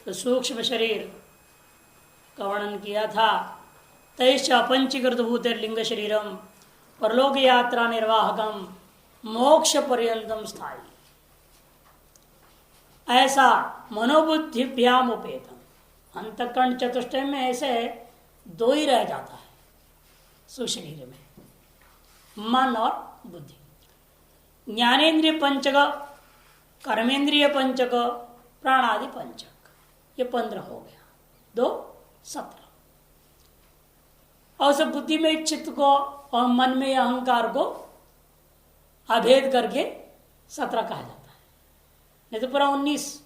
तो सूक्ष्म शरीर का वर्णन किया था। तैश्च अपंचीकृत भूते लिंग शरीरम परलोक यात्रा निर्वाहकम मोक्ष पर्यंतम स्थायी। ऐसा मनोबुद्धिभ्याम उपेतम। अंतःकरण चतुष्टय में ऐसे दो ही रह जाता है सुशरीर में, मन और बुद्धि। ज्ञानेन्द्रिय पंचक, कर्मेंद्रिय पंचक, प्राणादि पंचक, ये 15 हो गया, 2 17। और सब बुद्धि में चित्त को और मन में अहंकार को अभेद करके 17 कहा जाता है, नहीं तो पूरा 19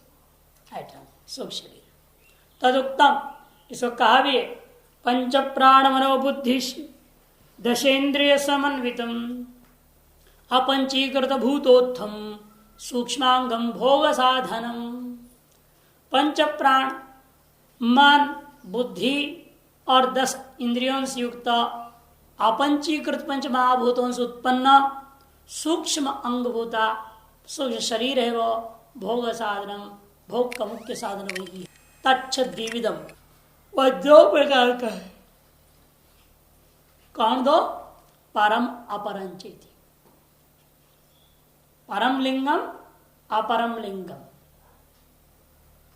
आइटम सूक्ष्म शरीर। तदुक्तम, इसको कहा भी है, पंच प्राण मनोबुद्धि दशेन्द्रिय समन्वितम अपंचीकृत भूतोत्थम सूक्ष्मांगम भोग साधनम। पंच प्राण मन बुद्धि और 10 इंद्रियों से युक्त अपंचीकृत पंच महाभूतों से उत्पन्न सूक्ष्म अंगभूता सूक्ष्म शरीर है वो भोग साधनम, भोग का मुख्य साधन वही है। तच्छ द्विविधम, वह 2 प्रकार का है। कौन 2? परम अपरंचेति। परम लिंगम अपरम लिंगम।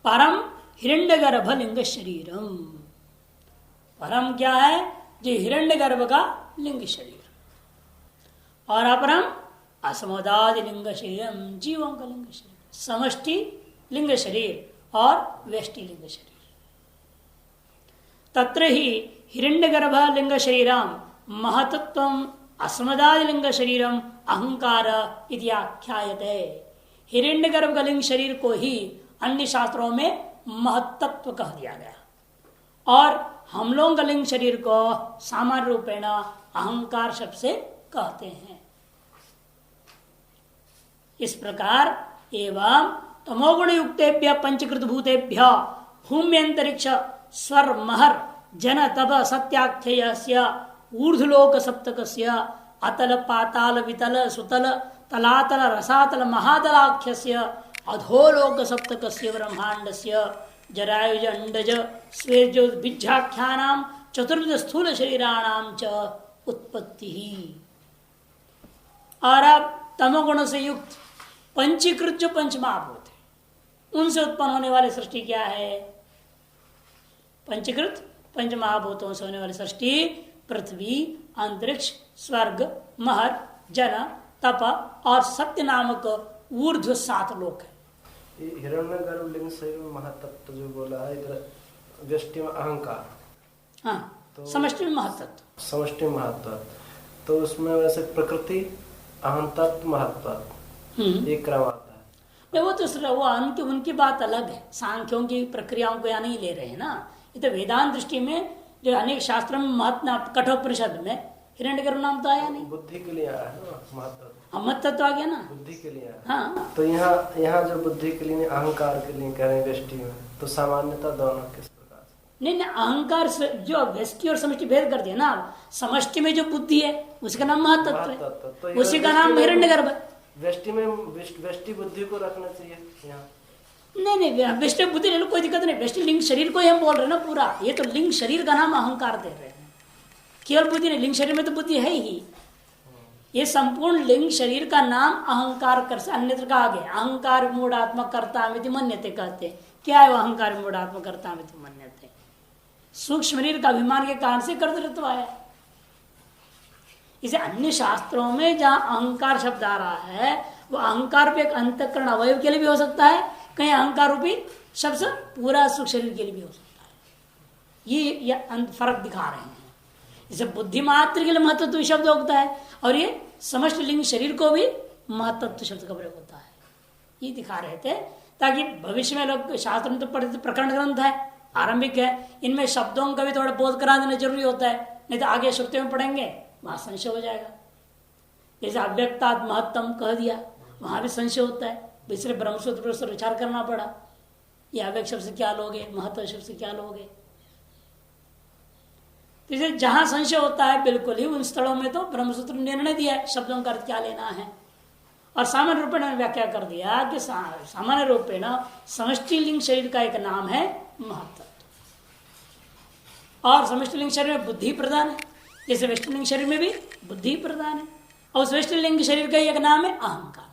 परम हिरण्यगर्भ लिंग शरीरम। परम क्या है? जो हिरण्यगर्भ का लिंग शरीर। और अपरम असमोदादि लिंग शरीरम, जीवों का लिंग शरीर। समष्टि लिंग शरीर और व्यष्टि लिंग शरीर। तत्र ही हिरण्यगर्भ लिंग शरीरम महतत्वम असमदादि लिंग शरीरम अहंकार इति आख्यायते। हिरण्यगर्भ का लिंग शरीर को ही अन्य शास्त्रों में महत्त्व कह दिया गया और हम लोगों का लिंग शरीर को सामान्य रूपेण अहंकार शब्द से कहते हैं। इस प्रकार एवं तमोगुण युक्तेभ्य पंचकृत भूतेभ्य भूम्यंतरिक्ष स्वर महर जन तप सत्याख्यस्य ऊर्ध्वलोक सप्तकस्य अतल पाताल वितल सुतल तलातल रसातल महातलाख्यस्य अधोलोक सप्तकस्य ब्रह्मांडस्य जरायुज अंडज स्वेजो बीजाख्यानाम चतुर्विध स्थूल शरीराणाम च उत्पत्ति। और अब तमोगुण से युक्त पंचीकृत जो पंचमहाभूत है उनसे उत्पन्न होने वाली सृष्टि क्या है? पंचीकृत पंचमहाभूतों से होने वाली सृष्टि पृथ्वी, अंतरिक्ष, स्वर्ग, महर, जन, तप और सत्य नामक ऊर्ध्व 7 लोक है। हिरण्यगर्भ लिंग शरीर में महतत्व जो बोला है, इधर व्यष्टि में अहंकार, हाँ, तो समष्टि में महत्त्व, समष्टि महत्व, तो उसमें वैसे प्रकृति अहंतत्व महत्व एक क्रम आता है। वो तो उनकी बात अलग है। सांख्यों की प्रक्रियाओं को यहाँ नहीं ले रहे हैं ना। ये तो वेदांत दृष्टि में जो अनेक शास्त्रों में महत्व, कठोपनिषद में हिरण्यगर्भ नाम तो आया नहीं, बुद्धि के लिए आया है ना महत्व, महत्व तो आ गया ना, बुद्धि के लिए आया। हाँ, तो यहाँ जो बुद्धि के लिए अहंकार के लिए कह रहे हैं व्यष्टि में, तो सामान्यता दोनों किस प्रकार से? नहीं, अहंकार जो व्यष्टि और समष्टि भेद कर दिया ना। समष्टि में जो बुद्धि है उसका नाम महत्त्व है, तो उसी का नाम हिरण्यगर्भ है। व्यष्टि में व्यष्टि बुद्धि को रखना चाहिए यहाँ। नहीं, व्यष्टि बुद्धि ले लो, कोई दिक्कत नहीं। व्यष्टि लिंग शरीर को ही हम बोल रहे हैं ना पूरा। ये तो लिंग शरीर का नाम अहंकार दे रहे हैं, केवल बुद्धि नहीं। लिंग शरीर में तो बुद्धि है ही। ये संपूर्ण लिंग शरीर का नाम अहंकार कर, अन्यत्र कहा गया अहंकार मूढ़ात्मक कर्तामिति मन्यते कहते। क्या है वो अहंकार मूढ़ात्मक कर्तामिति मन्यते? सूक्ष्म शरीर का अभिमान के कारण से कर्तृत्व आया। इसे अन्य शास्त्रों में जहां अहंकार शब्द आ रहा है वो अहंकार पे एक अंतःकरण अवयव के लिए भी हो सकता है, कहीं अहंकार रूपी शब्द पूरा सूक्ष्म शरीर के लिए भी हो सकता है। ये फर्क दिखा रहे हैं। इसे बुद्धि मात्र के लिए महत्व शब्द होता है और ये समस्त लिंग शरीर को भी महत्व शब्द का प्रयोग होता है। ये दिखा रहे थे ताकि भविष्य में लोग शास्त्र में तो पढ़ते, प्रकरण ग्रंथ है, आरंभिक है, इनमें शब्दों का भी थोड़ा बोध करा देना जरूरी होता है, नहीं तो आगे श्रुतियों में पढ़ेंगे वहां संशय हो जाएगा। जैसे अव्यक्तात् महत्तम कह दिया, वहां भी संशय होता है, इसलिए ब्रह्मसूत्र पर विचार करना पड़ा। ये अव्यक्त शब्द से क्या लोगे, महत्व शब्द से क्या लोगे। तो इसे जहां संशय होता है बिल्कुल ही उन स्थलों में तो ब्रह्मसूत्र ने निर्णय दिया है शब्दों का अर्थ क्या लेना है। और सामान्य रूपेण व्याख्या कर दिया कि सामान्य रूपेण समष्टि लिंग शरीर का एक नाम है महत्त्व, और समष्टि लिंग शरीर में बुद्धि प्रधान है, जैसे वेष्टि लिंग शरीर में भी बुद्धि प्रधान है, और उस वेष्टि लिंग शरीर का एक नाम है अहंकार।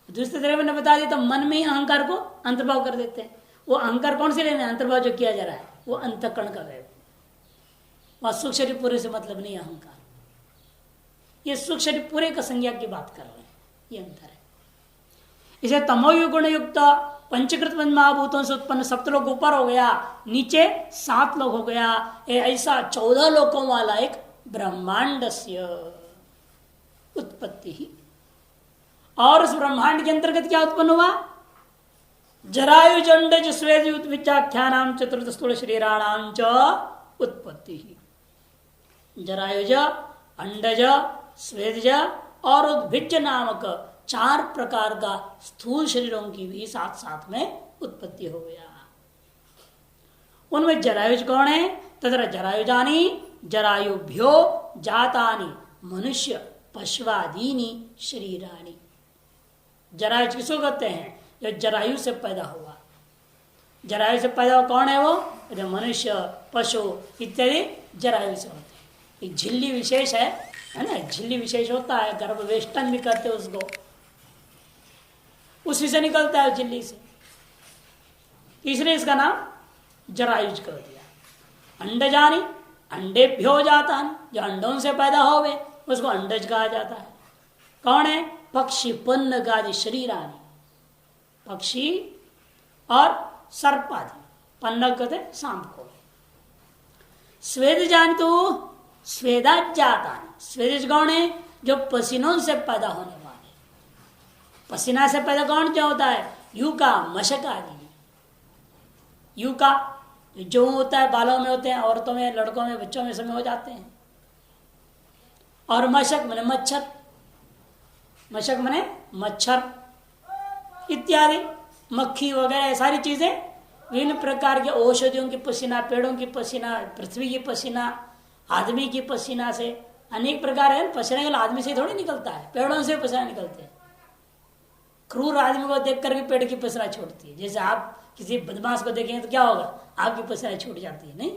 दूसरे तरह में बता दिया तो मन में ही अहंकार को अंतर्भाव कर देते हैं। वो अहंकार कौन से लेना है? अंतर्भाव जो किया जा रहा है वो अंतःकरण का है, वह सूक्ष्म शरीर पूरे से मतलब नहीं अहंकार। ये सूक्ष्म शरीर पूरे का संज्ञा की बात कर रहे हैं, ये अंतर है। इसे तमोयुग गुण युक्त पंचकृत महाभूतों से उत्पन्न सप्तलोक ऊपर हो गया, नीचे 7 लोक हो गया, ऐसा 14 लोकों वाला एक ब्रह्मांड से उत्पत्ति ही। और उस ब्रह्मांड के अंतर्गत क्या उत्पन्न हुआ? जरायुज अंडज स्वेद विचाख्यानाम चतुर्थ स्थूल शरीराणाम च उत्पत्ति ही। जरायुज, अंडज, स्वेदज और उद्भिज नामक 4 प्रकार का स्थूल शरीरों की भी साथ साथ में उत्पत्ति हो गया। उनमें जरायुज कौन है? तथा जरायुजानी जरायुभ्यो जातानि मनुष्य पशवादीनी शरीरानी। जरायुज किसको कहते हैं? जो जरायु से पैदा हुआ। जरायु से पैदा हुआ कौन है? वो जो मनुष्य, पशु इत्यादि जरायु से होते हैं। एक झिल्ली विशेष है ना, झिल्ली विशेष होता है, गर्भवेष्टन भी कहते हैं उसको, उसी से निकलता है झिल्ली से, इसलिए इसका नाम जरायुज कर दिया। अंडजानी अंडेभ्यो जाता है, जो अंडों से पैदा हो गए उसको अंडज कहा जाता है। कौन है? पक्षी पन्न गादि शरीरानी, पक्षी और सर्प आदि, पन्नग कहते सांप को। स्वेद जान तो स्वेदा जाता, स्वेद कौन है? जो पसीनों से पैदा होने वाले। पसीना से पैदा कौन क्या होता है? यूका, मशक आदि। यूका जो होता है बालों में होते हैं, औरतों में, लड़कों में, बच्चों में सब में हो जाते हैं। और मशक माने मच्छर, मशक माने मच्छर इत्यादि, मक्खी वगैरह सारी चीजें विभिन्न प्रकार के औषधियों की पसीना, पेड़ों की पसीना, पृथ्वी की पसीना, आदमी की पसीना से अनेक प्रकार है। पसीना केवल आदमी से थोड़ी निकलता है, पेड़ों से पसीना निकलते हैं। क्रूर आदमी को देख कर भी पेड़ की पसीना छूटती है। जैसे आप किसी बदमाश को देखेंगे तो क्या होगा? आपकी पसीना छूट जाती है, नहीं?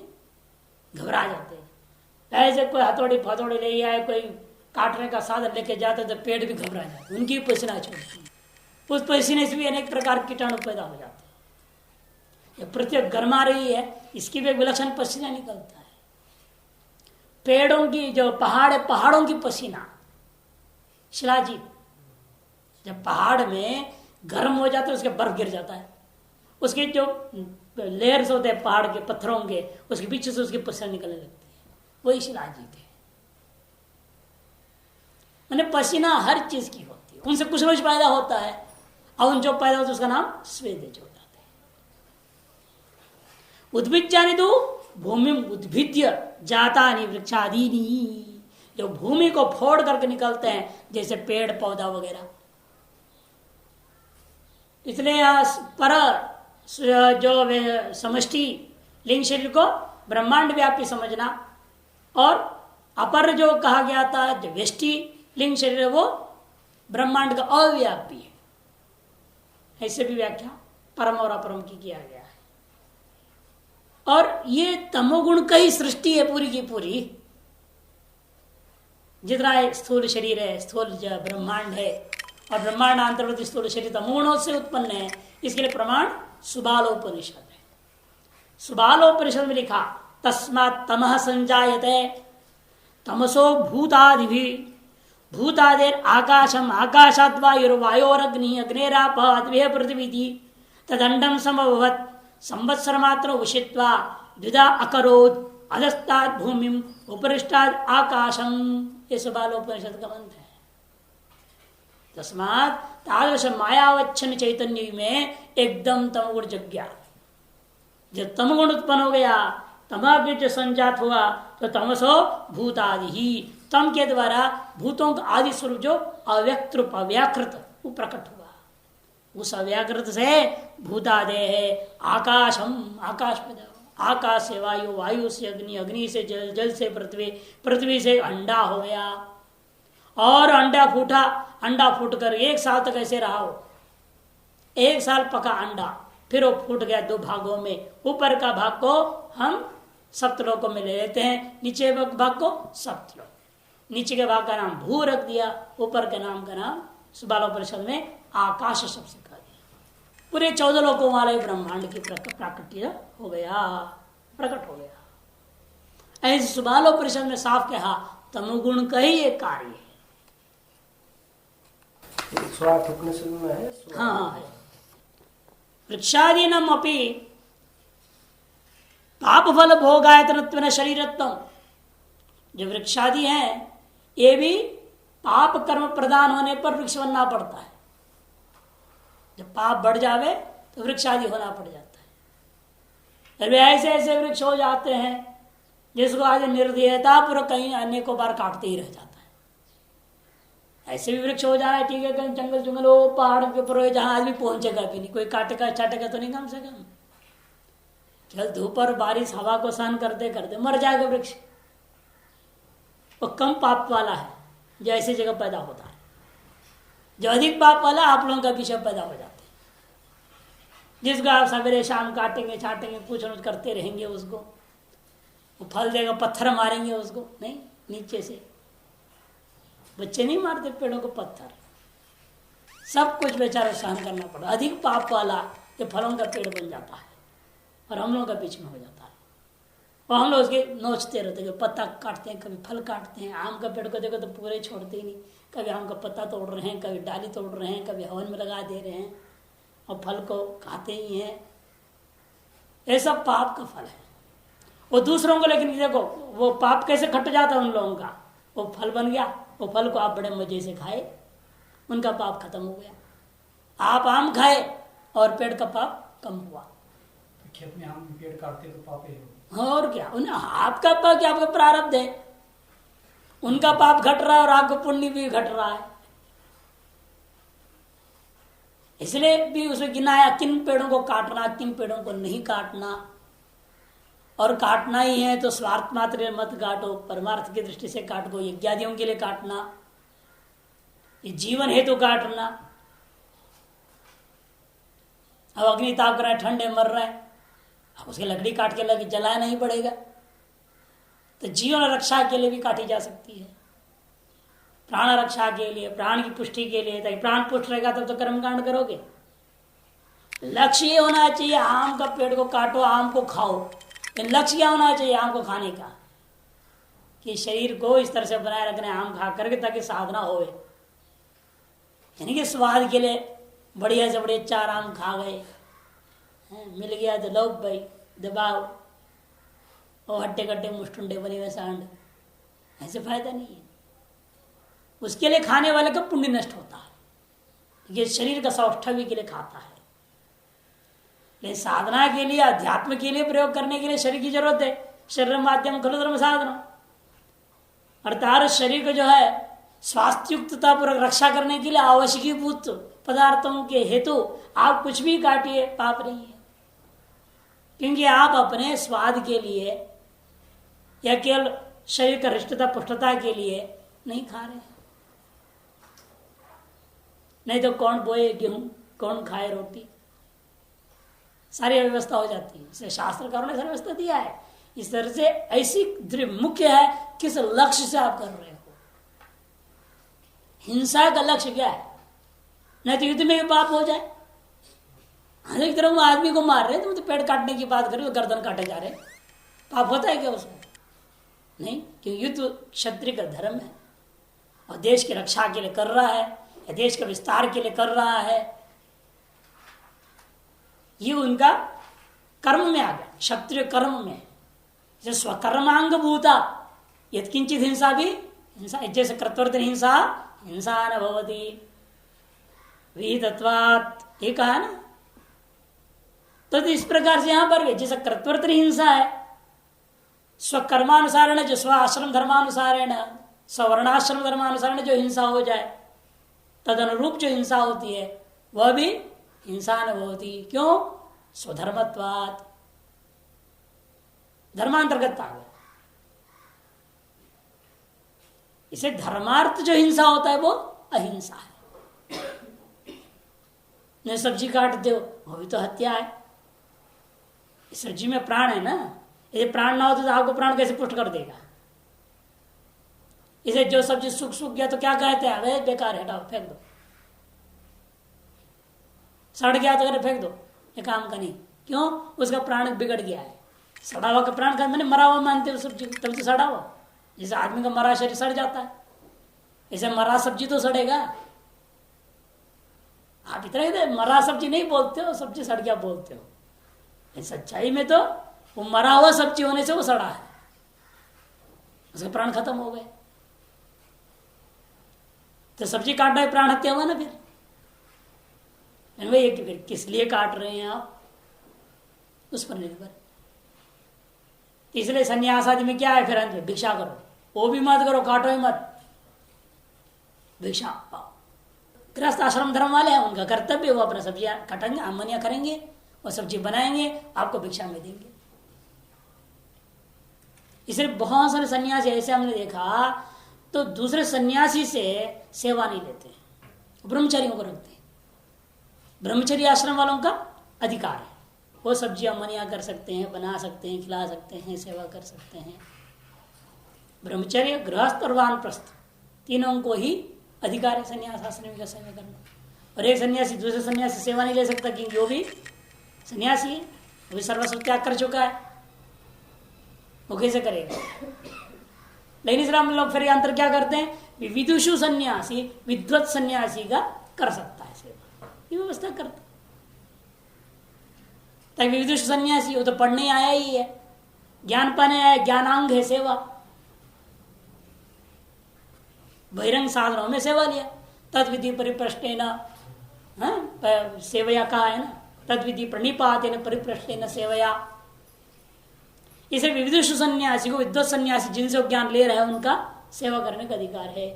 घबरा जाते हैं। ऐसे कोई हथौड़ी फथौड़ी ले आए, कोई काटने का साधन लेके जाते तो पेड़ भी घबरा जाते, उनकी पसीना छूटती है। उस पसीने से भी अनेक प्रकार के कीटाणु पैदा हो जाते हैं। पृथ्वी गर्मा रही है, इसकी भी एक विलक्षण पसीना निकलता है। पेड़ों की जो पहाड़ों की पसीना, शिलाजीत, जब पहाड़ में गर्म हो जाता है उसके बर्फ गिर जाता है, उसके जो लेयर्स होते हैं पहाड़ के पत्थरों के, उसके पीछे से उसकी पसीना निकलने लगती है, वही शिलाजीत है। मैंने पसीना हर चीज की होती है, उनसे कुछ रोज पैदा होता है, और उन जो पैदा होता है उसका नाम स्वेदज हो जाता है। उद्भिज जाने दो भूमि उद्भिद्य जातानि वृक्षादीनी, जो भूमि को फोड़ करके निकलते हैं, जैसे पेड़ पौधा वगैरह। इसलिए पर जो समष्टि लिंग शरीर को ब्रह्मांड व्यापी समझना, और अपर जो कहा गया था जो वेष्टि लिंग शरीर है वो ब्रह्मांड का अव्यापी है। ऐसे भी व्याख्या परम और अपरम की किया गया है। और ये तमोगुण का ही सृष्टि है पूरी की पूरी। जितना स्थूल शरीर है, स्थूल ब्रह्मांड है, और ब्रह्मांड अंतर्गत स्थूल शरीर तमोगुणों से उत्पन्न है। इसके लिए प्रमाण सुबालोपनिषद है। सुबालोपनिषद में लिखा तस्मात् तमः संजायते तमसो भूतादिभि भूतादेर आकाशम आकाशात् वायुर्वायोरग्नि अग्नेराप अद्वय पृथ्वी तदंडम समभवत् संवत्सर मात्र उषित्वा द्विधा अकरोत् अधस्तात् भूमिम उपरिष्टात् आकाशम। ये सुबालोपनिषद का मंत्र है। तस्मात् तादृश मायावच्छन चैतन्य में एकदम तमगुण जग गया। जब तमगुण उत्पन्न हो गया, तमाग्नि जो संजात हुआ, तो तमसो भूतादि ही, तम के द्वारा भूतों का आदि स्वरूप जो अव्यक्त रूप अव्याकृत वो प्रकट हुआ। उस अव्याकृत से भूतादे है आकाशम, आकाश में आकाश से वायु, वायु से अग्नि, अग्नि से जल, जल से पृथ्वी, पृथ्वी से अंडा हो गया, और अंडा फूट कर 1 साल तक ऐसे रहा हो, 1 साल पका अंडा, फिर वो फूट गया 2 भागों में, ऊपर का भाग को हम सप्तलोकों में ले लेते हैं, नीचे भाग को सप्तलोक, नीचे के भाग का नाम भू रख दिया, ऊपर के नाम का नाम सुबालोपनिषद में आकाश शब्द से कहा दिया। पूरे 14 लोकों वाले ब्रह्मांड की प्राकट्य हो गया, प्रकट हो गया। ऐसे सुबालोपनिषद में साफ कहा तमोगुण का ही एक कार्य है। 108 उपनिषद में है। हाँ है। वृक्षादीनम अपि पाप फल भोगायतनत्वेन शरीरत्व, जो वृक्षादि हैं ये भी पाप कर्म प्रदान होने पर वृक्ष बनना पड़ता है। जब पाप बढ़ जावे तो वृक्षादि होना पड़ जाता है। अरे ऐसे ऐसे वृक्ष हो जाते हैं जिसको आज निर्दयता पूर्वक कहीं अन्य को बार काटते ही रह जाता है। ऐसे भी वृक्ष हो जाना है, ठीक है, कहीं जंगल जंगल हो, पहाड़ के ऊपर हो, जहां आदमी पहुंचेगा भी नहीं, कोई काटेगा चाटेगा तो नहीं कम से कम, केवल धूप और बारिश हवा को सहन करते करते मर जाएगा वृक्ष। वो कम पाप वाला है जो ऐसी जगह पैदा होता है। जो अधिक पाप वाला आप लोगों का विषय पैदा हो जाते हैं, जिसको आप सवेरे शाम काटेंगे छाटेंगे कुछ न कुछ करते रहेंगे, उसको वो फल देगा, पत्थर मारेंगे उसको, नहीं नीचे से बच्चे नहीं मारते पेड़ों को पत्थर, सब कुछ बेचारा सहन करना पड़ा। अधिक पाप वाला ये फलों का पेड़ बन जाता है और हम लोगों का बीच में हो जाता है, और हम लोग उसके नोचते रहते हैं, पत्ता काटते हैं, कभी फल काटते हैं। आम का पेड़ को देखो तो पूरे छोड़ते ही नहीं, कभी आम का पत्ता तोड़ रहे हैं, कभी डाली तोड़ रहे हैं, कभी हवन में लगा दे रहे हैं और फल को खाते ही हैं। ये सब पाप का फल है। वो दूसरों को, लेकिन देखो वो पाप कैसे खट जाता है उन लोगों का, वो फल बन गया, वो फल को आप बड़े मजे से खाए, उनका पाप खत्म हो गया। आप आम खाए और पेड़ का पाप कम हुआ। खेत में आम पेड़ काटते तो पाप है, और क्या, उन्हें आपका पाप क्या, आपका प्रारब्ध है, उनका पाप घट रहा है और आपका पुण्य भी घट रहा है। इसलिए भी उसमें गिनाया किन पेड़ों को काटना, किन पेड़ों को नहीं काटना, और काटना ही है तो स्वार्थ मात्र मत काटो, परमार्थ की दृष्टि से काटो, यज्ञादियों के लिए काटना, ये जीवन हेतु काटना। अब अग्नि ताप कर रहा है, ठंडे मर रहा है, अब उसके लकड़ी काट के लगे जलाया नहीं पड़ेगा, तो जीवन रक्षा के लिए भी काटी जा सकती है, प्राण रक्षा के लिए, प्राण की पुष्टि के लिए, ताकि प्राण पुष्ट रहेगा तब तो कर्मकांड करोगे। लक्ष्य ये होना चाहिए आम का पेड़ को काटो, आम को खाओ, लक्ष्य क्या होना चाहिए आम को खाने का, कि शरीर को इस तरह से बनाए रखने आम खा करके ताकि साधना होवे, यानी कि स्वाद के लिए बढ़िया से बढ़िया 4 आम खा गए, मिल गया तो लो भाई दबाओ, और हट्टे कट्टे मुष्टुंडे बने हुए सांड, ऐसे फायदा नहीं है। उसके लिए खाने वाले का पुण्य नष्ट होता है, ये शरीर का सौष्ठवी के लिए खाता है। लेकिन साधना के लिए, अध्यात्म के लिए प्रयोग करने के लिए शरीर की जरूरत है। शरीर माध्यम खलु धर्म साधना, अर्थात शरीर को जो है स्वास्थ्युक्तता पूर्वक रक्षा करने के लिए आवश्यकीभूत पदार्थों के हेतु आप कुछ भी काटिए, पाप नहीं है, क्योंकि आप अपने स्वाद के लिए या केवल शरीर का हृष्टता पुष्टता के लिए नहीं खा रहे। नहीं तो कौन बोए गेहूं, कौन खाए रोटी, सारी व्यवस्था हो जाती है। इसलिए शास्त्रकारों ने सारी व्यवस्था दिया है। इस तरह से ऐसी मुख्य है किस लक्ष्य से आप कर रहे हो। हिंसा का लक्ष्य क्या है, नहीं तो युद्ध में भी पाप हो जाए। एक तरह वो आदमी को मार रहे, तुम तो पेड़ काटने की बात कर रहे हो, गर्दन काटे जा रहे, पाप होता है क्या उसमें? नहीं, क्योंकि युद्ध क्षत्रिय का धर्म है और देश की रक्षा के लिए कर रहा है या देश के विस्तार के लिए कर रहा है, ये उनका कर्म में आ गया, क्षत्रिय कर्म में। जैसे स्वकर्मांग भूता यत्किंचित हिंसा भी हिंसा, जैसे कर्तव्य हिंसा हिंसा न भवति विहितत्वात्, ये कहा ना। तो इस प्रकार से यहां पर जैसे कर्तव्य हिंसा है, स्वकर्मानुसारण जो स्व आश्रम धर्मानुसारेण, स्वर्णाश्रम धर्मानुसारण जो हिंसा हो जाए, तद अनुरूप जो हिंसा होती है वह भी हिंसा न होती। क्यों? स्वधर्मत्वात्, धर्मांतर्गत आ गया। इसे धर्मार्थ जो हिंसा होता है वो अहिंसा है। नहीं सब्जी काट दो वो भी तो हत्या है। सब्जी में प्राण है ना, ये प्राण ना हो तो आपको प्राण कैसे पुष्ट कर देगा। इसे जो सब्जी सूख गया तो क्या कहते हैं, अरे बेकार है, हटाओ फेंक दो। सड़ गया तो अरे फेंक दो, ये काम का नहीं। क्यों? उसका प्राण बिगड़ गया है। सड़ा हुआ का प्राण का मैंने मरा हुआ मानते हो सब्जी, तभी तो सड़ा हुआ। जैसे आदमी का मरा शरीर सड़ जाता है, ऐसे मरा सब्जी तो सड़ेगा। आप इतना मरा सब्जी नहीं बोलते हो, सब्जी सड़ गया बोलते हो। सच्चाई में तो वो मरा हुआ सब्जी होने से वो सड़ा है, उसके प्राण खत्म हो गए। तो सब्जी काटना है, प्राण हत्या हुआ ना। फिर किस लिए काट रहे हैं आप, उस पर निर्भर। इसलिए संन्यास आदि में क्या है, फिर अंत में भिक्षा करो, वो भी मत करो, काटो ही मत, भिक्षा पाओ। गृहस्थ आश्रम धर्म वाले हैं, उनका कर्तव्य वो अपना सब्जियां काटेंगे, आमनियां करेंगे और सब्जी बनाएंगे, आपको भिक्षा में देंगे। इसलिए बहुत सारे सन्यासी ऐसे हमने देखा तो दूसरे सन्यासी से सेवा नहीं लेते, ब्रह्मचारियों को रखते हैं। ब्रह्मचर्य आश्रम वालों का अधिकार है, वो सब्जियां मनियां कर सकते हैं, बना सकते हैं, खिला सकते हैं, सेवा कर सकते हैं। ब्रह्मचर्य, गृहस्थ और वानप्रस्थ तीनों को ही अधिकार है संन्यास आश्रम का सेवा करना। और एक सन्यासी दूसरे सन्यासी से सेवा नहीं ले सकता, क्योंकि वो भी सन्यासी है, वो भी सर्वस्व त्याग कर चुका है, वो कैसे करेगा। लेकिन इस्लाम लोग फिर अंतर क्या करते हैं, विदुषु सन्यासी विद्वत सन्यासी का कर सकता है सेवा, ये व्यवस्था करता। ताकि विदुषु सन्यासी वो तो पढ़ने आया ही है, ज्ञान पाने आया, ज्ञानांग है सेवा। बहिरंग साधनों में सेवा लिया, तद विधि परिप्रष्टेन सेवया कहा है ना, तद विधि प्रणिपातेन परिप्रष्टेन सेवया। इसे विविधुषु सन्यासी को विद्वत सन्यासी जिनसे ज्ञान ले रहे हैं उनका सेवा करने का अधिकार है।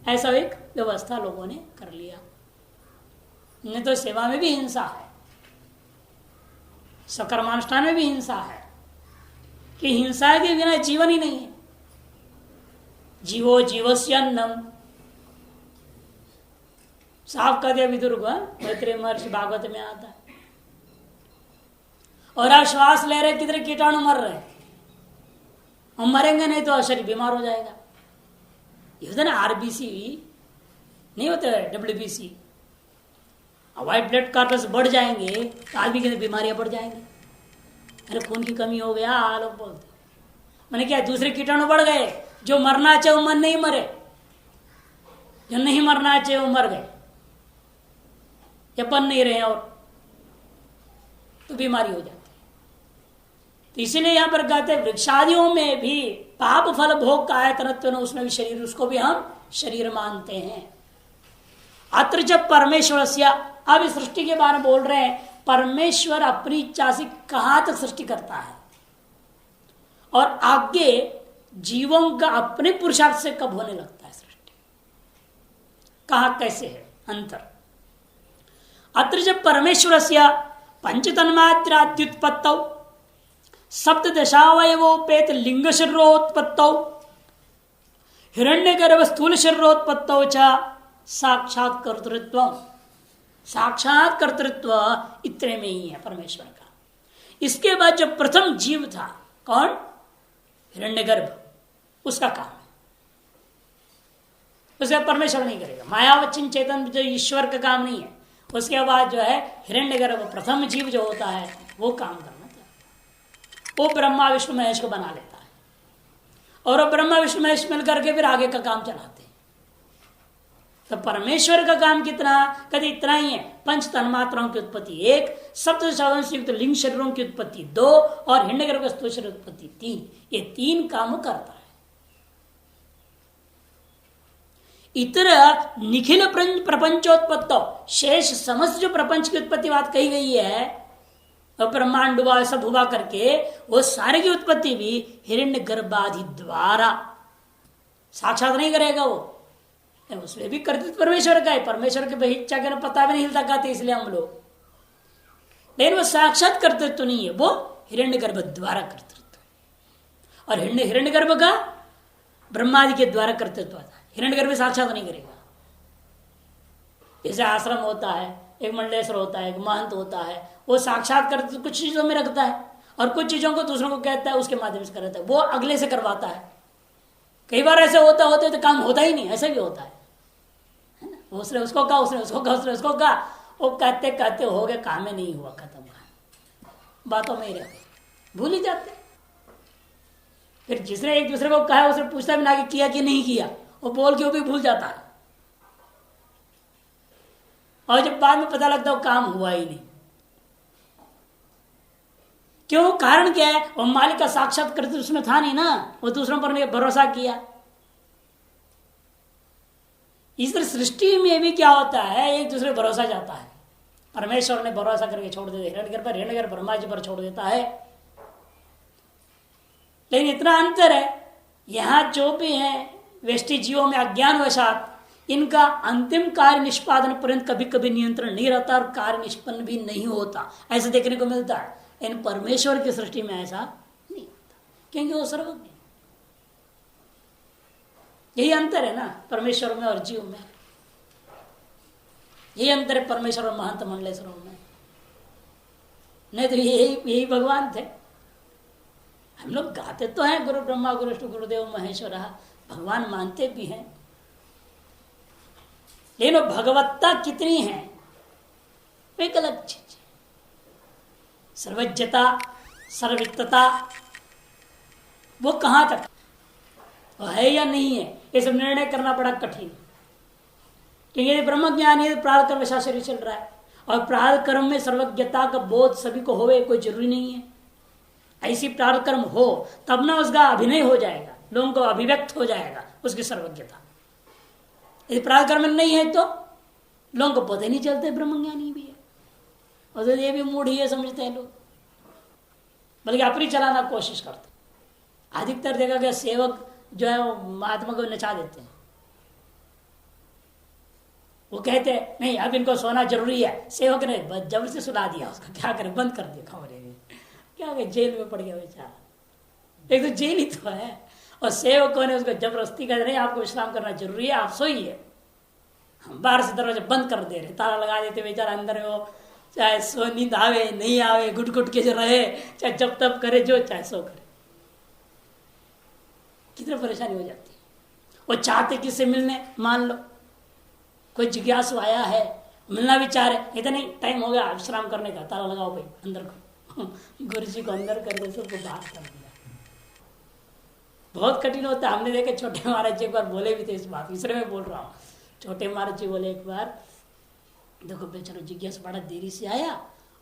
ऐसा एक व्यवस्था लोगों ने कर लिया। नहीं तो सेवा में भी हिंसा है, सकर्मानुष्ठान में भी हिंसा है, कि हिंसा के बिना जीवन ही नहीं है। जीवो जीवस्य अन्नम, साफ कर दिया विदुर, मैत्रेय महर्षि भागवत में आता है। और आप श्वास ले रहे, कितने कीटाणु मर रहे हैं, हम मरेंगे नहीं तो शरीर बीमार हो जाएगा। ये होता ना आरबीसी नहीं होता, WBC, व्हाइट ब्लड कार्टल्स बढ़ जाएंगे तो आदमी की बीमारियां बढ़ जाएंगी। अरे खून की कमी हो गया लोग बोलते, मैंने क्या दूसरे कीटाणु बढ़ गए, जो मरना चाहिए वो मन नहीं मरे, जो नहीं मरना चाहिए वो मर गए या बन नहीं रहे, और तो बीमारी हो जाती है। तो इसीलिए यहां पर कहते हैं वृक्षादियों में भी पाप फल भोग का आयतनत्व, उसमें भी शरीर, उसको भी हम शरीर मानते हैं। अत्र जब परमेश्वर से, अब इस सृष्टि के बारे में बोल रहे हैं, परमेश्वर अपनी इच्छा से कहां तक सृष्टि करता है और आगे जीवों का अपने पुरुषार्थ से कब होने लगता है सृष्टि, कहां कैसे है अंतर। अत्र जब परमेश्वर से पंच तन्मात्राद्युत्पत्तौ सप्तदशावयवोपेत लिंग शरीरोत्पत्तौ हिरण्यगर्भ स्थूल शरीरोत्पत्तौ च साक्षात कर्तृत्व, साक्षात कर्तृत्व इतने में ही है परमेश्वर का। इसके बाद जो प्रथम जीव था कौन, हिरण्यगर्भ, उसका काम है, उसे परमेश्वर नहीं करेगा। मायावचिन चेतन जो ईश्वर का काम नहीं है। उसके बाद जो है हिरण्यगर्भ प्रथम जीव जो होता है वो काम करना चाहता है, वो ब्रह्मा विष्णु महेश को बना लेता है, और वो ब्रह्मा विष्णु महेश मिलकर के फिर आगे का काम चलाते हैं। तो परमेश्वर का काम कितना, कभी इतना ही है, पंच तन्मात्राओं की उत्पत्ति 1, सप्त युक्त लिंग शरीरों की उत्पत्ति 2 और हिरण्यगर्भ स्थूल शरीर उत्पत्ति 3, ये 3 काम करता है। इतर निखिल प्रपंचोत्पत्तो, शेष समस्त जो प्रपंच की उत्पत्ति बात कही गई है, ब्रह्मांड हुआ सब हुआ करके, वो सारे की उत्पत्ति भी हिरण्य गर्भादि द्वारा, साक्षात नहीं करेगा वो, उसमें भी कर्तृत्व परमेश्वर का है। परमेश्वर के इच्छा के पता भी नहीं हिलता कहते इसलिए हम लोग, लेकिन वो साक्षात कर्तृत्व तो नहीं है, वो हिरण्य गर्भ द्वारा कर्तृत्व। और हिरण्य गर्भ का ब्रह्मादि के द्वारा कर्तृत्व आता है। हिरण्यगर्भ भी साक्षात नहीं करेगा। जैसे आश्रम होता है, एक मंडलेश्वर होता है, एक महंत होता है, वो साक्षात कर्तृत्व कुछ चीजों में रखता है और कुछ चीजों को दूसरों को कहता है, उसके माध्यम से करता है, वो अगले से करवाता है। कई बार ऐसे होता होते तो काम होता ही नहीं, ऐसा भी होता है ना। उसने उसको कहा, उसने उसको कहा, उसने उसको कहा, वो कहते कहते हो गया, काम में नहीं हुआ, खत्म हुआ, बातों में ही रहे, भूल ही जाते। फिर जिसने एक दूसरे को कहा उसने पूछता भी ना कि किया कि नहीं किया, वो बोल के वो भी भूल जाता है। और जब बाद में पता लगता है वो काम हुआ ही नहीं। क्यों? कारण क्या है? वो मालिक का साक्षात कर्तृत्व उसमें था नहीं ना, वो दूसरों पर भरोसा किया। इस तरह सृष्टि में भी क्या होता है, एक दूसरे पर भरोसा जाता है। परमेश्वर ने भरोसा करके छोड़ देते, हिरण्यगर्भ पर, हिरण्यगर्भ ब्रह्मा जी पर छोड़ देता है। लेकिन इतना अंतर है, यहां जो भी है व्यष्टि जीवों में अज्ञानवशात इनका अंतिम कार्य निष्पादन पर्यंत कभी कभी नियंत्रण नहीं रहता और कार्य निष्पन्न भी नहीं होता, ऐसा देखने को मिलता है। इन परमेश्वर की सृष्टि में ऐसा नहीं होता, क्योंकि वो सर्वज्ञ। यही अंतर है ना परमेश्वर में और जीव में। यही अंतर है परमेश्वर और महंत मंडलेश्वरों में। नहीं तो यही भगवान थे। हम लोग गाते तो हैं गुरु ब्रह्मा गुरु विष्णु गुरुदेव महेश्वर, भगवान मानते भी हैं, लेकिन भगवत्ता कितनी है एक अलग चीज। सर्वज्ञता, सर्ववित्तता, वो कहां तक वो है या नहीं है, ये सब निर्णय करना बड़ा कठिन। क्योंकि यदि ब्रह्म ज्ञान है तो प्रारब्ध कर्म वशा शरीर चल रहा है, और प्रारब्ध कर्म में सर्वज्ञता का बोध सभी को होवे कोई जरूरी नहीं है। ऐसी प्रारब्ध कर्म हो तब ना उसका अभिनय हो जाएगा, लोगों को अभिव्यक्त हो जाएगा उसकी सर्वज्ञता। यदि प्रारब्ध कर्म नहीं है तो लोगों को पता ही नहीं चलते ब्रह्मज्ञानी भी है, और तो ये भी मूढ़ ही है समझते हैं लोग, बल्कि अपनी चलाना कोशिश करते। अधिकतर देखा गया सेवक जो है वो महात्मा को नचा देते हैं। वो कहते हैं नहीं अब इनको सोना जरूरी है, सेवक ने जबरदस्ती सुला दिया उसका, क्या करे, बंद कर दिया खबरें, क्या करे, जेल में पड़ गया बेचारा। एक तो जेल ही तो है, और सेवकों ने उसको जबरदस्ती कर रहे आपको विश्राम करना जरूरी है, आप सोइए। हम बाहर से दरवाजा बंद कर दे रहे, ताला लगा देते, बेचारा अंदर वो चाहे सो नींद आवे नहीं आवे गुट गुट के जो रहे, चाहे जब तब करे, जो चाहे सो करे। कितनी परेशानी हो जाती है। वो चाहते किससे मिलने, मान लो कोई जिज्ञासु आया है, मिलना भी चाह रहे, इतना नहीं टाइम हो गया विश्राम करने का, ताला लगाओ भाई अंदर को। गुरु जी को अंदर कर दे, सबको बाहर कर दिया। बहुत कठिन होता है। हमने देखे छोटे महाराज जी एक बार बोले भी थे इस बात, इसलिए मैं बोल रहा हूँ। छोटे महाराज जी बोले एक बार, देखो बेचारा जिज्ञासु बड़ा देरी से आया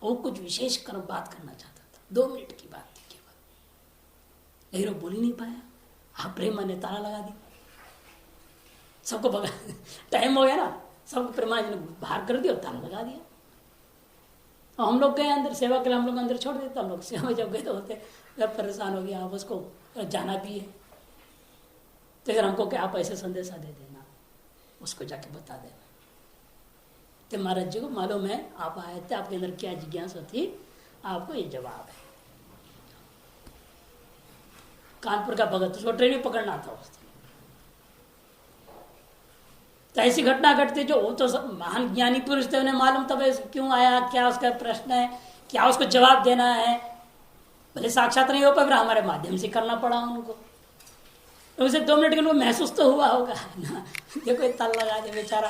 और कुछ विशेष कर बात करना चाहता था, 2 मिनट की बात थी केवल, लेकिन वो बोल ही नहीं पाया। आप प्रेमा ने ताला लगा दिया, सबको भगा, टाइम हो गया ना, सबको प्रेमा जी ने बाहर कर दिया और ताला लगा दिया। और हम लोग गए अंदर सेवा के लिए, हम लोग अंदर छोड़ देते। हम लोग सेवा जब गए तो होते परेशान हो गया, आप उसको जाना भी है तो अगर हमको क्या आप ऐसे संदेशा दे देना, उसको जाके बता देना। तो महाराज जी को मालूम है आप आए थे, आपके अंदर क्या जिज्ञासा थी, आपको ये जवाब है। कानपुर का भगत, उसको ट्रेन में पकड़ना था उस दिन। तो ऐसी घटना घटती जो वो तो महान ज्ञानी पुरुष थे, उन्हें मालूम तब क्यों आया, क्या उसका प्रश्न है, क्या उसको जवाब देना है। भले साक्षात नहीं हो पाए, हमारे माध्यम से करना पड़ा उनको। तो उसे 2 मिनट के उनको महसूस तो हुआ होगा ना, देखो ये ताला लगा दे बेचारा,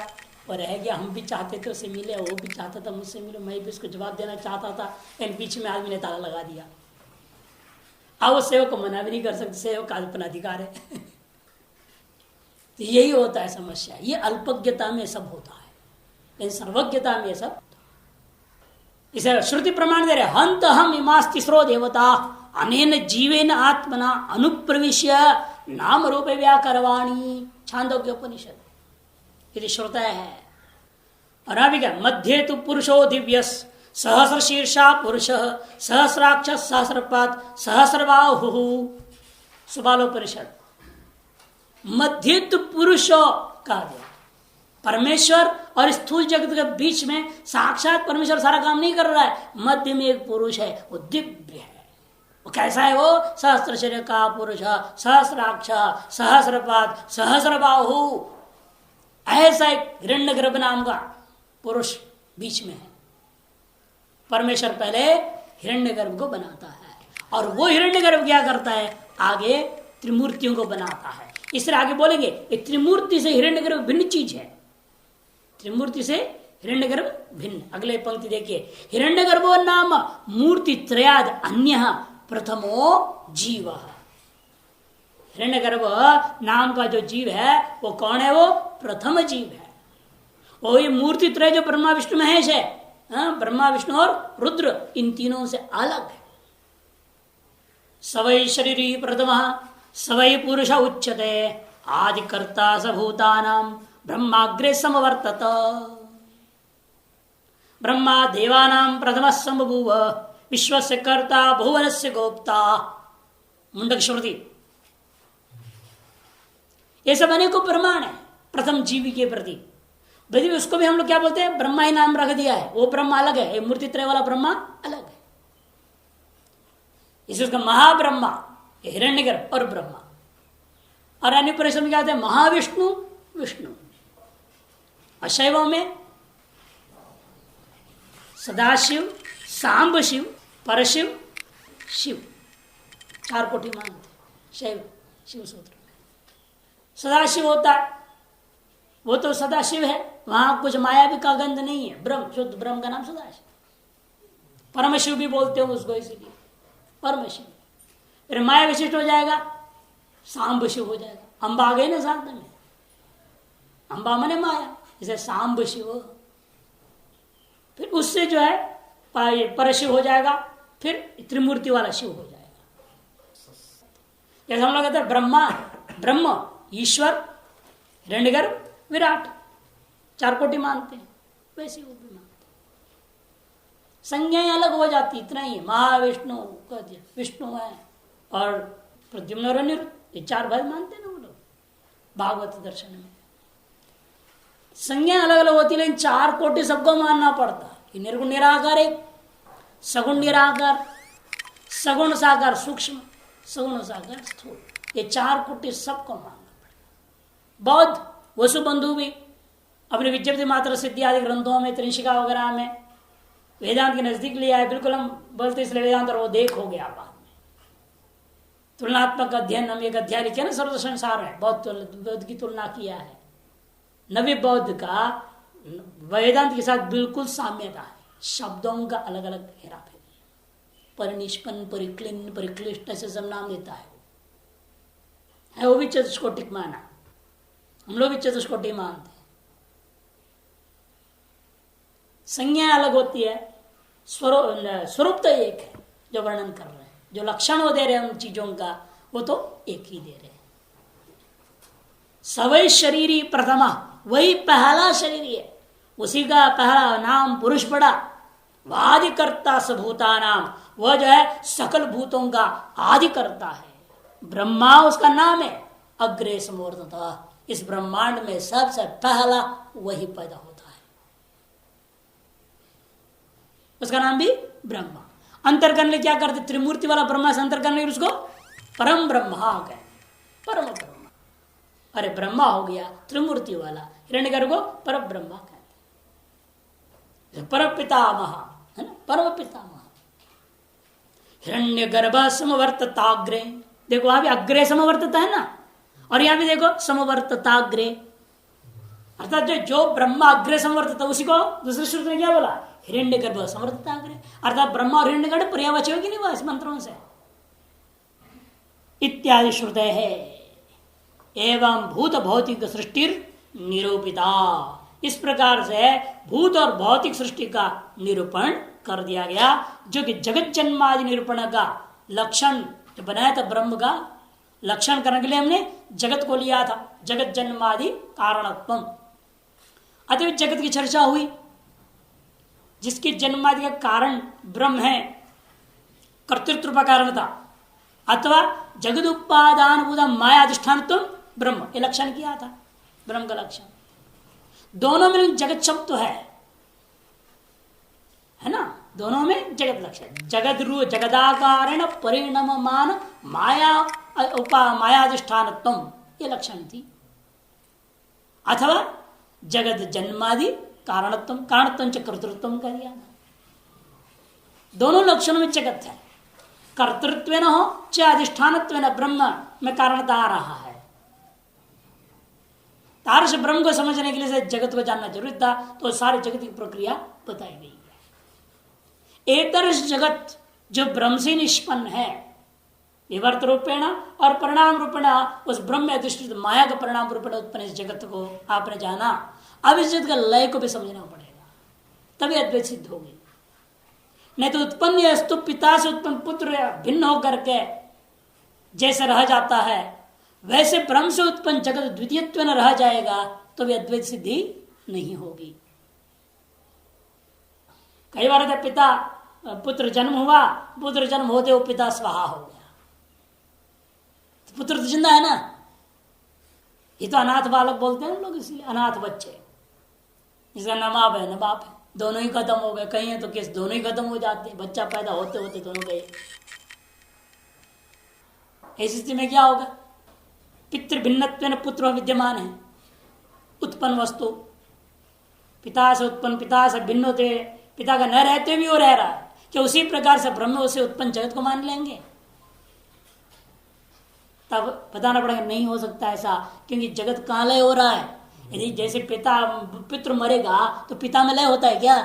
और रह गया। हम भी चाहते थे उससे मिले, वो भी चाहता था मुझसे मिले, मैं भी उसको जवाब देना चाहता था, लेकिन बीच में आदमी ने ताला लगा दिया। अब वो सेवक को मना भी नहीं कर सकते, सेवक का अपना अधिकार है। तो यही होता है समस्या। ये अल्पज्ञता में सब होता है, लेकिन सर्वज्ञता में सब। इसे श्रुति प्रमाण दे रहे, हंत हम इमास तीसरो देवता अनेन जीवेन आत्मना अनुप्रविश्य नाम रूप व्याकरवाणी, छांदोग्य उपनिषद। यदि श्रोता है। और अभी क्या, मध्य तो पुरुषो दिव्यस सहस्र शीर्षा पुरुष सहस्राक्ष सहस्रपाद सहस्रबाहु, सुबालोपनिषद। मध्य तो पुरुषो कहा गया, परमेश्वर और स्थूल जगत के बीच में साक्षात परमेश्वर सारा काम नहीं कर रहा है, मध्य में एक पुरुष है, वो दिव्य है, कैसा है वो? सहस्त्र शरीर का पुरुष, सहस्राक्ष, सहस्रपाद, सहस्रबाहु, ऐसा एक हिरण्यगर्भ नाम का पुरुष बीच में है। परमेश्वर पहले हिरण्यगर्भ को बनाता है और वो हिरण्यगर्भ क्या करता है? आगे त्रिमूर्तियों को बनाता है। इसलिए आगे बोलेंगे त्रिमूर्ति से हिरण्यगर्भ भिन्न चीज है। त्रिमूर्ति से हिरण्यगर्भ भिन्न। अगले पंक्ति देखिए, हिरण्यगर्भो नाम मूर्ति त्रयाद अन्य प्रथमो जीव। हिरण्यगर्भ नाम का जो जीव है वो कौन है? वो प्रथम जीव है। वो ये मूर्ति त्रय जो ब्रह्मा विष्णु महेश है, ब्रह्मा विष्णु और रुद्र, इन तीनों से अलग है। सवै शरीरी प्रथम सवै पुरुष उच्यते आदिकर्ता स भूतानां ब्रह्माग्रे समवर्तत। ब्रह्मा देवानां प्रथम संबभूव विश्वस्य कर्ता भुवनस्य गोप्ता। मुंडक श्रुति। ये सब अनेकों प्रमाण है प्रथम जीवी के प्रति। यदि उसको भी हम लोग क्या बोलते हैं? ब्रह्मा ही नाम रख दिया है। वो ब्रह्मा अलग है, मूर्ति त्रय वाला ब्रह्मा अलग है। इसे उसका महाब्रह्मा, हिरण्यगर्भ और ब्रह्मा। और अन्य परिश्रम में क्या होता है? महाविष्णु, विष्णु। अशैवों में सदाशिव, सांब शिव, परशिव, शिव, चार कोटि मानते शैव शिव सूत्र में। सदाशिव होता है, वो तो सदाशिव है, वहां कुछ माया भी का गंध नहीं है। ब्रह्म, शुद्ध ब्रह्म का नाम सदाशिव। परमशिव भी बोलते हो उसको, इसीलिए परमशिव। फिर माया विशिष्ट हो जाएगा, सांब शिव हो जाएगा। अंबा आ गई ना साथ में, अंबा मने माया, इसे सांब शिव। फिर उससे जो है परशिव हो जाएगा, फिर त्रिमूर्ति वाला शिव हो जाएगा। जैसे हम लोग कहते हैं ब्रह्मा, ब्रह्म, ईश्वर, हिरण्यगर्भ, विराट, चार कोटि मानते हैं, वैसे वो भी मानते हैं। संज्ञाएं अलग हो जाती, इतना ही। महाविष्णु कह दिया, विष्णु है, और प्रद्युम्न और अनिरुद्ध, ये चार भाई मानते हैं ना वो लोग भागवत दर्शन में। संज्ञा अलग अलग होती, लेकिन चार कोटि सबको मानना पड़ता है। निर्गुण निराकार एक, सगुण निराकार, सगुण साकार सूक्ष्म, सगुण साकार स्थूल, ये चार कोटि सबको मानना पड़ेगा। बौद्ध वसुबंधु भी अपने विज्ञप्ति मात्र सिद्धि आदि ग्रंथों में, त्रिशिका वगैरह में वेदांत के नजदीक लिया है। बिल्कुल हम बोलते इसलिए वेदांत, और वो देख हो गया बाद में। तुलनात्मक अध्ययन हम एक अध्याय लिखे ना सर्व संसार में, बौद्ध की तुलना किया है। नवी बौद्ध का वेदांत के साथ बिल्कुल साम्यता है, शब्दों का अलग अलग हेरा फेरी, परिनिष्पन्न, परिक्लिन्न, परिक्लिष्ट, ऐसे सब नाम देता है वो भी चतुष्कोटिक माना। हम लोग भी चतुष्कोटि मानते हैं। संज्ञा अलग होती है, स्वरूप तो एक है जो वर्णन कर रहे हैं, जो लक्षण वो दे रहे हैं उन चीजों का, वो तो एक ही दे रहे हैं। सवै शरीरी प्रथमा, वही पहला शरीर है, उसी का पहला नाम पुरुष पड़ा। आदिकर्ता सभूता नाम, वह जो है सकल भूतों का आदिकर्ता है। ब्रह्मा उसका नाम है। अग्रे समूर्तता, इस ब्रह्मांड में सबसे पहला वही पैदा होता है, उसका नाम भी ब्रह्मा। अंतर करने क्या करते? त्रिमूर्ति वाला ब्रह्मा से अंतर करने उसको परम ब्रह्मा गए, परम ब्रह्मा। अरे ब्रह्मा हो गया त्रिमूर्ति वाला, हिरण्यगर्भ को पर ब्रह्मा कहते, पर पितामह है ना, परम पितामह। हिरण्यगर्भ समवर्तताग्रे, देखो वहां भी अग्रे समवर्तता है ना, और यहां भी देखो समवर्तताग्रे, अर्थात जो ब्रह्मा अग्रे समवर्तता, उसी को दूसरे श्रुति ने क्या बोला? हिरण्यगर्भ समवर्तताग्रे, अर्थात ब्रह्मा और हिरण्यगर्भ पर्यायवाची होगी नहीं वो इस मंत्रों से, इत्यादि श्रुते है। एवं भूत भौतिक सृष्टि निरूपिता, इस प्रकार से भूत और भौतिक सृष्टि का निरूपण कर दिया गया, जो कि जगत जन्मादि निरूपण का लक्षण जो बनाया था, ब्रह्म का लक्षण करने के लिए हमने जगत को लिया था, जगत जन्मादि कारणत्व। अतः जगत की चर्चा हुई, जिसकी जन्मादि का कारण ब्रह्म है, कर्तृत्व का कारण था, अथवा जगत उपादान भूत माया अधिष्ठान ब्रह्म, ये लक्षण किया था ब्रह्म का लक्षण। दोनों में जगत शब्द तो है ना, दोनों में जगत लक्ष्य है। जगद रू जगदाकारेण परिणममान माया मायाधिष्ठानत्वम ये लक्षण थी, अथवा जगत जन्मादि कारणत्व कारणत्व च कर्तृत्व कर दिया। दोनों लक्षणों में जगत है। कर्तृत्व न हो च अधिष्ठानत्व न ब्रह्म में कारणता आ रहा है। तारस ब्रह्म को समझने के लिए जगत को जानना जरूरी था, तो सारे जगत की प्रक्रिया बताई गई है। एकदर्श जगत जो ब्रह्म से निष्पन्न है, विवर्त रूपेण और परिणाम रूपेण उस ब्रह्म अधिष्ठित माया का परिणाम रूपेण उत्पन्न इस जगत को आपने जाना। अब इस जगत का लय को भी समझना पड़ेगा, तभी अद्वैत सिद्ध होगी। नहीं तो उत्पन्न अस्तु पिता से उत्पन्न पुत्र भिन्न होकर के जैसे रह जाता है, वैसे ब्रह्म से उत्पन्न जगत द्वितीयत्व न रह जाएगा, तो भी अद्वैत सिद्धि नहीं होगी। कई बार पिता पुत्र जन्म हुआ, पुत्र जन्म होते वो पिता स्वाहा हो गया, तो पुत्र तो जिंदा है ना। ये तो अनाथ बालक बोलते हैं लोग, इसलिए अनाथ बच्चे, इसका न माँ है न बाप है, दोनों ही खत्म हो गए। कहीं है तो केस दोनों ही खत्म हो जाते हैं, बच्चा पैदा होते होते दोनों गए। ऐसी स्थिति में क्या होगा? पितृ भिन्नत्वेन पुत्र विद्यमान है, उत्पन्न वस्तु पिता से उत्पन्न, पिता से भिन्न होते, पिता का न रहते भी वो रह रहा है, कि उसी प्रकार से ब्रह्म से उत्पन्न जगत को मान लेंगे? तब बताना पड़ेगा नहीं हो सकता ऐसा, क्योंकि जगत कहाँ लय हो रहा है। यदि जैसे पितृ मरेगा तो पिता में लय होता है क्या?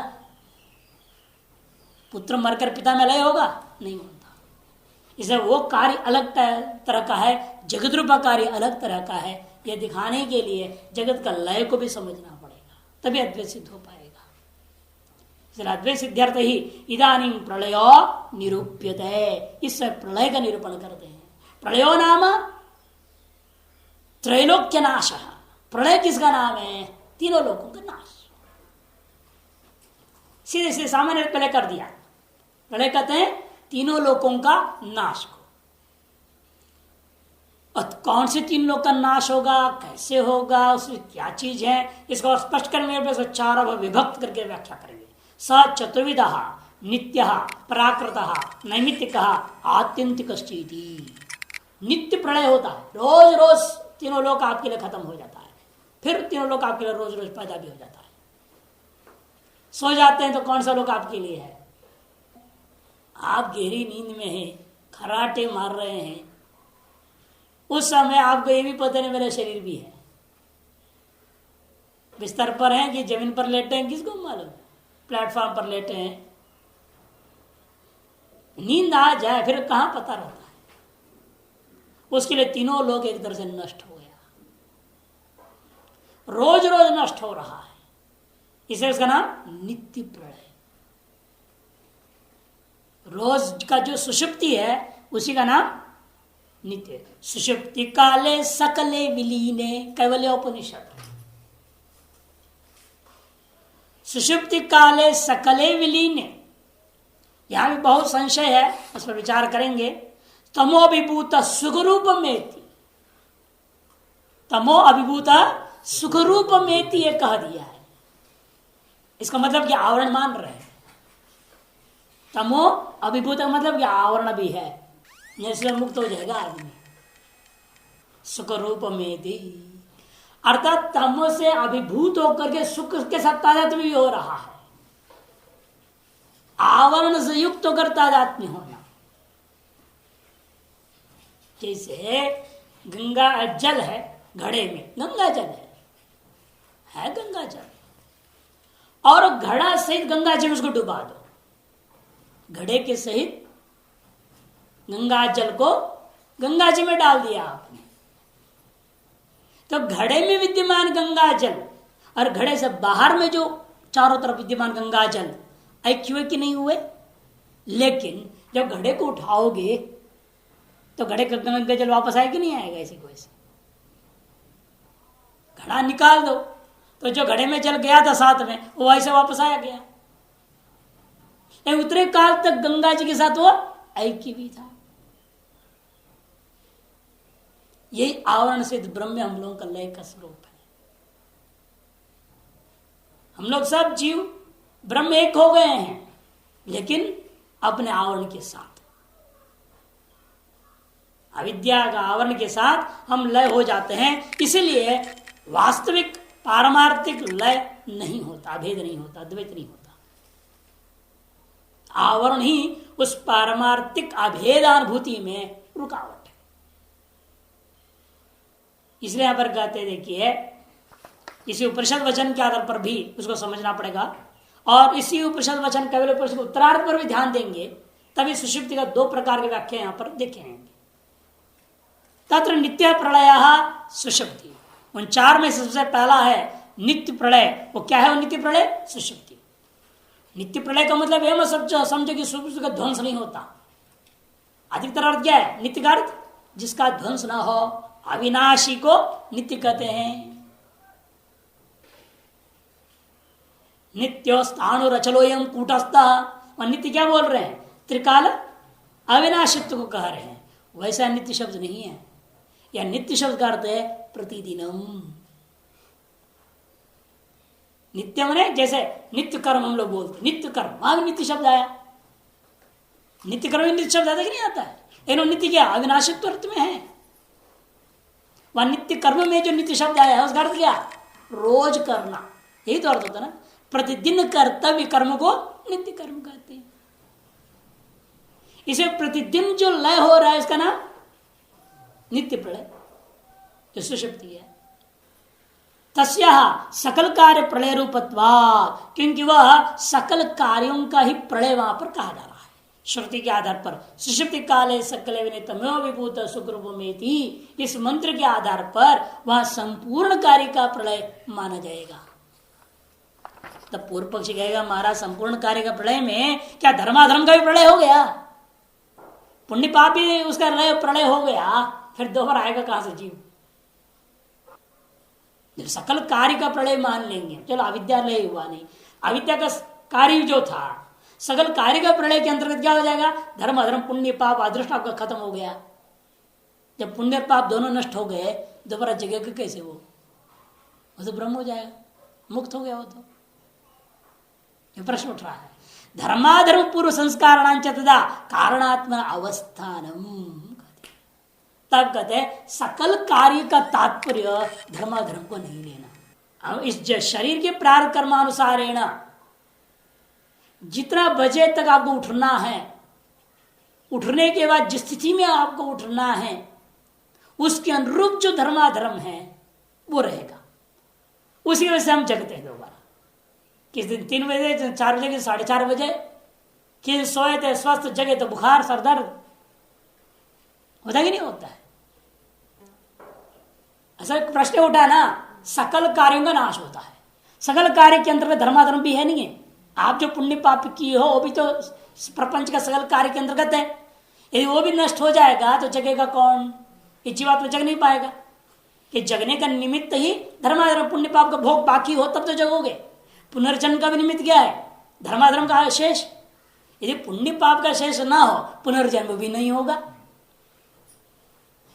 पुत्र मरकर पिता में लय होगा? नहीं होता। इसलिए वो कार्य अलग तरह का है, जगत रूपा कार्य अलग तरह का है। यह दिखाने के लिए जगत का लय को भी समझना पड़ेगा, तभी अद्वैत सिद्ध हो पाएगा। इसलिए अद्वैत सिद्ध्यर्थ ही इदानीं प्रलयो निरूप्यते, इस प्रलय का निरूपण करते हैं। प्रलयो नाम त्रैलोक्य नाश। प्रलय किसका नाम है? तीनों लोगों का नाश। सीधे सीधे सामान्य पहले कर दिया। प्रलय कहते हैं तीनों लोगों का नाश को। और कौन से तीन लोग का नाश होगा, कैसे होगा, उसमें क्या चीज है, इसको स्पष्ट करने में चार विभक्त करके व्याख्या करेंगे। स चतुर्विध नित्य प्राकृत नैमित्तिक आत्यंतिक। नित्य प्रलय होता है, रोज रोज तीनों लोग आपके लिए खत्म हो जाता है, फिर तीनों लोग आपके लिए रोज रोज पैदा भी हो जाता है। सो जाते हैं तो कौन सा लोग आपके लिए है? आप गहरी नींद में हैं, खराटे मार रहे हैं, उस समय आपको ये भी पता नहीं मेरा शरीर भी है। बिस्तर पर हैं कि जमीन पर लेटे हैं, किसको मालूम? प्लेटफॉर्म पर लेटे हैं, नींद आ जाए फिर कहां पता रहता है। उसके लिए तीनों लोग एक तरह से नष्ट हो गया, रोज रोज नष्ट हो रहा है, इसे उसका नाम नित्य प्रलय। रोज का जो सुषुप्ति है उसी का नाम नित्य। सुषुप्ति काले सकले विलीने, कैवल्योपनिषद। सुषुप्ति काले सकले विलीने, यहां भी बहुत संशय है, उस पर विचार करेंगे। तमो अभिभूत सुखरूप मेति, तमो अभिभूत सुखरूप मेति ये कह दिया है। इसका मतलब कि आवरण मान रहे हैं। तमो अभिभूत का मतलब कि आवरण भी है, जैसे मुक्त हो जाएगा आदमी। सुखरूप मेति अर्थात तमो से अभिभूत होकर के सुख के साथ तादात्म्य भी हो रहा है। आवरण से युक्त होकर तादात्म्य होना, जैसे गंगा जल है, घड़े में गंगा जल है गंगा जल, और घड़ा सहित गंगा जी में उसको डुबा दो, घड़े के सहित गंगा जल को गंगा जी में डाल दिया आपने, तो घड़े में विद्यमान गंगा जल और घड़े से बाहर में जो चारों तरफ विद्यमान गंगा जल ऐक्य हुए कि नहीं हुए? लेकिन जब घड़े को उठाओगे तो घड़े का गंगा जल वापस आए कि नहीं आएगा? ऐसे को ऐसे घड़ा निकाल दो तो जो घड़े में जल गया था साथ में वो ऐसे वापस आया गया। उतरे काल तक गंगा जी के साथ वो ऐक्य भी था। यही आवरण से ब्रह्म हम लोगों का लय का स्वरूप है। हम लोग सब जीव ब्रह्म एक हो गए हैं, लेकिन अपने आवरण के साथ, अविद्या का आवरण के साथ हम लय हो जाते हैं। इसलिए वास्तविक पारमार्थिक लय नहीं होता, अभेद नहीं होता, द्वैत नहीं होता। आवरण ही उस पारमार्थिक अभेदानुभूति में रुकावट है। इसलिए यहां पर कहते देखिए, इसी उपनिषद वचन के आधार पर भी उसको समझना पड़ेगा, और इसी उपनिषद वचन केवल उपनिषद उत्तरार्थ पर भी ध्यान देंगे, तभी सुषुप्ति का दो प्रकार की व्याख्या यहां पर देखेंगे। तत्र नित्य प्रलय सुषुप्ति, उन चार में सबसे पहला है नित्य प्रलय। वो क्या है? वो नित्य प्रलय सुषुप्ति। नित्य प्रलय का मतलब यह मत समझो कि सुषुप्ति का ध्वंस नहीं होता। अधिकतर अर्थ क्या है नित्य का अर्थ? जिसका ध्वंस ना हो, अविनाशी को नित्य कहते हैं। नित्योस्ताणुरचलोयम कूटस्थ, और नित्य क्या बोल रहे हैं? त्रिकाल अविनाशित्व को कह रहे हैं। वैसा नित्य शब्द नहीं है। या नित्य शब्द का अर्थ है प्रतिदिनम। नित्य मने जैसे नित्य कर्म हम लोग बोलते, नित्य कर्म, वहां भी नित्य शब्द आया। नित्य कर्म में नित्य शब्द आता कि नहीं आता है? लेकिन नित्य क्या अविनाशित्व अर्थ में है। वह नित्य कर्म में जो नित्य शब्द आया है उसका अर्थ क्या? रोज करना, यही तो अर्थ होता है ना। प्रतिदिन कर्तव्य कर्म को नित्य कर्म कहते हैं। इसे प्रतिदिन जो लय हो रहा है उसका नाम नित्य प्रलय, जो सुषुप्ति है। तस्याः सकल कार्य प्रलय रूपत्वात्, क्योंकि वह सकल कार्यों का ही प्रलय वहां पर कहा जा रहा है श्रुति के आधार पर। सुषुप्ति काले सकल विनितमो विभूत सुखरूपमेति, इस मंत्र के आधार पर वह संपूर्ण कार्य का प्रलय माना जाएगा। तब पूर्व पक्षी कहेगा महाराज संपूर्ण कार्य का प्रलय में क्या धर्माधर्म का भी प्रलय हो गया? पुण्य पाप भी उसका प्रलय हो गया, फिर दोबारा आएगा कहां से जीव? जब सकल कार्य का प्रलय मान लेंगे, चलो अविद्या लय हुआ नहीं, अविद्या का कार्य जो था सकल कार्य का प्रलय के अंतर्गत क्या हो जाएगा? धर्म अधर्म पुण्य पाप अदृष्ट आपका खत्म हो गया। जब पुण्य पाप दोनों नष्ट हो गए, दोबारा जगह कैसे? वो तो ब्रह्म हो जाएगा, मुक्त हो गया। वो तो ये प्रश्न उठ रहा है। धर्माधर्म पूर्व संस्कार तथा कारणात्मन अवस्थानम, तब कहते हैं सकल कार्य का तात्पर्य धर्माधर्म को नहीं लेना। अब इस शरीर के प्रारब्ध कर्मानुसारेण जितना बजे तक आपको उठना है, उठने के बाद जिस स्थिति में आपको उठना है, उसके अनुरूप जो धर्माधर्म है वो रहेगा। उसी वजह से हम जगते हैं दोबारा। किस दिन 3 बजे, 4 बजे, 4:30 बजे, किस सोए थे स्वस्थ, जगे तो बुखार सरदर्द होता कि नहीं होता है? ऐसा प्रश्न उठा ना, सकल कार्यों का नाश होता है। सकल कार्य के अंतर्गत धर्माधर्म भी है नहीं है। आप जो पुण्य पाप किए हो वो भी तो प्रपंच का सकल कार्य के अंतर्गत है। यदि वो भी नष्ट हो जाएगा तो जगेगा कौन? ये जीवात्मा जग नहीं पाएगा। कि जगने का निमित्त ही धर्माधर्म पुण्य पाप का भोग बाकी हो तब तो जगोगे। पुनर्जन्म का भी निमित्त क्या है? धर्माधर्म का शेष। यदि पुण्य पाप का शेष ना हो, पुनर्जन्म भी नहीं होगा।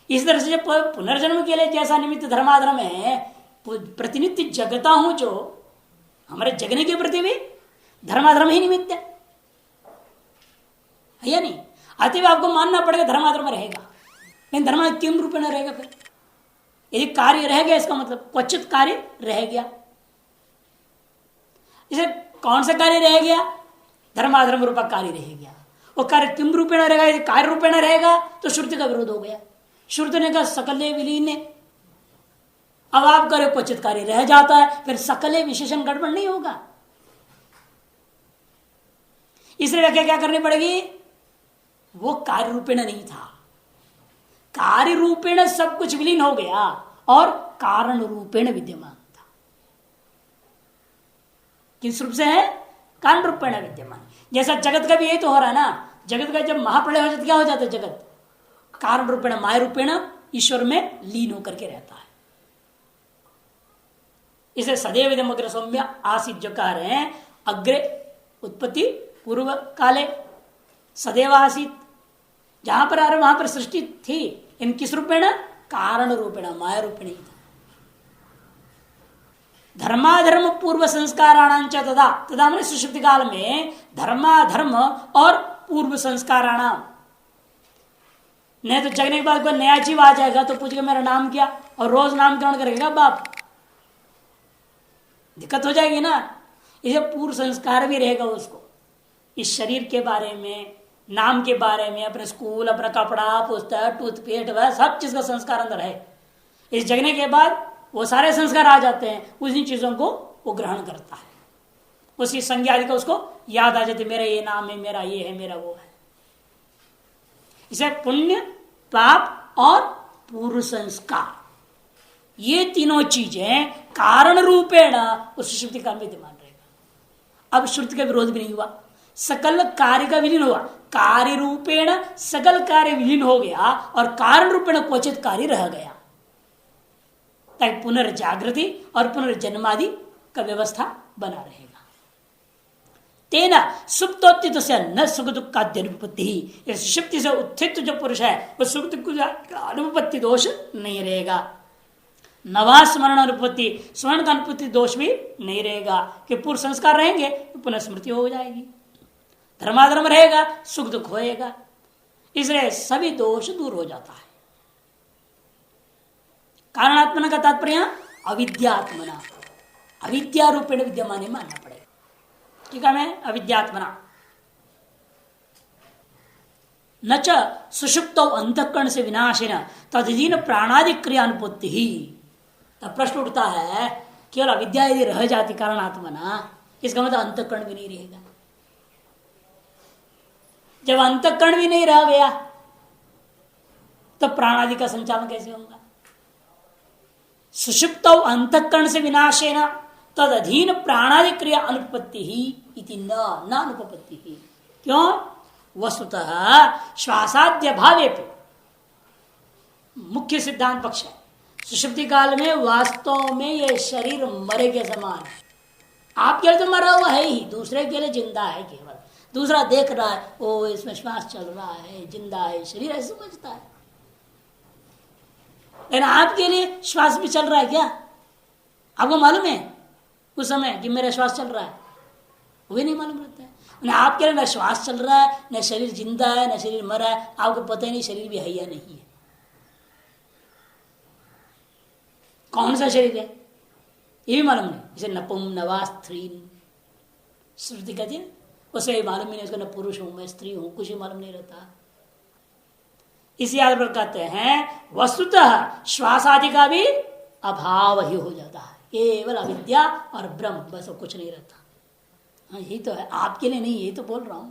इस तरह से पुनर्जन्म के लिए जैसा निमित्त धर्माधर्म है, प्रतिनित्य जगता हूं जो हमारे जगने के प्रति भी धर्माधर्म ही निमित्त है या नहीं? अतएव आपको मानना पड़ेगा धर्माधर्म रहेगा। लेकिन धर्म किम रूप में रहेगा? फिर यदि कार्य रह गया, इसका मतलब क्वचित कार्य रह गया। इसे कौन सा कार्य रह गया? धर्माधर्म रूपा कार्य रह गया। वो कार्य किम रूपेण रहेगा? यदि कार्य रूपेण रहेगा तो श्रुति का विरोध हो गया। श्रुति ने कहा सकले विलीन, अब आप करे क्वचित कार्य रह जाता है, फिर सकले विशेषण गड़बड़ नहीं होगा। इसलिए व्याख्या क्या करनी पड़ेगी? वो कार्य रूपेण नहीं था, कार्य रूपेण सब कुछ विलीन हो गया और कारण रूपेण विद्यमान था। किस रूप से है? कारण रूपेण विद्यमान। जैसा जगत का भी यही तो हो रहा है ना। जगत का जब महाप्रलय हो जाता क्या हो जाता है? जगत कारण रूपेण माया रूपेण ईश्वर में लीन होकर के रहता है। इसे सदैव इदम् अग्रे सौम्य आसीत जो कह रहे हैं, अग्रे उत्पत्ति पूर्व काले सदैव आसीत, जहां पर आ रहे वहां पर सृष्टि थी। इन किस रूपेण? कारण रूपेण माया रूपेण ही था। धर्माधर्म पूर्व संस्काराणांच तथा तथा मैंने सुषुप्ति काल में धर्माधर्म और पूर्व संस्काराणाम। नहीं तो जगने के बाद कोई नया जीव आ जाएगा तो पूछेगा मेरा नाम क्या, और रोज नामकरण करेगा बाप, दिक्कत हो जाएगी ना। इसे पूर्व संस्कार भी रहेगा उसको, इस शरीर के बारे में, नाम के बारे में, अपने स्कूल, अपना कपड़ा, पुस्तक, टूथपेस्ट, वह सब चीज का संस्कार अंदर है। इस जगने के बाद वो सारे संस्कार आ जाते हैं, उसी चीजों को वो ग्रहण करता है, उसी संज्ञा आदि का उसको याद आ जाती है, मेरा ये नाम है, मेरा ये है, मेरा वो है। इसे पुण्य, पाप और पूर्व संस्कार, ये तीनों चीजें कारण रूपेण उस सुषुप्ति काल में विद्यमान रहेगा। अब श्रुति का विरोध भी नहीं हुआ, सकल कार्य का विलीन हुआ, कार्य रूपेण सकल कार्य विलीन हो गया और कारण रूपेण क्वचित कार्य रह गया, ताकि पुनर्जागृति और पुनर्जन्मादि का व्यवस्था बना रहेगा। तेना सुप्तोत्थित से न सुख दुख का अनुपत्ति, सुषुप्ति से उत्थित जो पुरुष है वो सुख दुख का अनुपत्ति दोष नहीं रहेगा। नवा स्मरण अनुपत्ति, स्मरण का अनुपत्ति दोष भी नहीं रहेगा, कि पूर्व संस्कार रहेंगे तो पुनः स्मृति हो जाएगी, धर्माधर्म रहेगा, सुख दुख होएगा, इसलिए सभी दोष दूर हो जाता है। कारणात्मना का तात्पर्य अविद्यात्मना, अविद्या रूपेण विद्यमान मानना पड़ेगा। ठीक है, मैं अविद्यात्मना न च सुषुप्तो अंतःकरण से विनाशेन तदधीन प्राणादि क्रियानुपत्ति ही। तब प्रश्न उठता है, केवल अविद्या यदि रह जाती कारणात्मना, इसका मतलब अंतःकरण भी नहीं रहेगा। जब अंतःकरण भी नहीं रह गया तो प्राणादि का संचालन कैसे होगा? सुषुप्तो अंतःकरण से विनाशेन तद अधीन प्राणादि क्रिया अनुपत्ति ही इति न अनुपत्ति ही। क्यों? वस्तुतः श्वासाद्य भावे पे मुख्य सिद्धांत पक्ष है, सुषुप्ति काल में वास्तव में ये शरीर मरे के समान है। आपके लिए तो मरा हुआ है ही, दूसरे के लिए जिंदा है। केवल दूसरा देख रहा है, ओ इसमें श्वास चल रहा है, जिंदा है, शरीर ऐसे समझता है, लेकिन आपके लिए श्वास भी चल रहा है क्या? आपको मालूम है उस समय कि मेरा श्वास चल रहा है? वो भी नहीं मालूम रहता है। आपके लिए न श्वास चल रहा है, न शरीर जिंदा है, न शरीर मरा है, आपको पता ही नहीं शरीर भी है या नहीं है। कौन सा शरीर है ये भी मालूम नहीं। जैसे नपुम नवा स्त्री श्रुति कहती है, उसे ही मालूम ही नहीं, उसको न पुरुष हूं मैं, स्त्री हूं, कुछ ही मालूम नहीं रहता। इसी आधार पर कहते हैं वस्तुतः श्वास आदि का भी अभाव ही हो जाता है, केवल अविद्या और ब्रह्म, बस कुछ नहीं रहता। हाँ यही तो है, आपके लिए नहीं, यही तो बोल रहा हूं।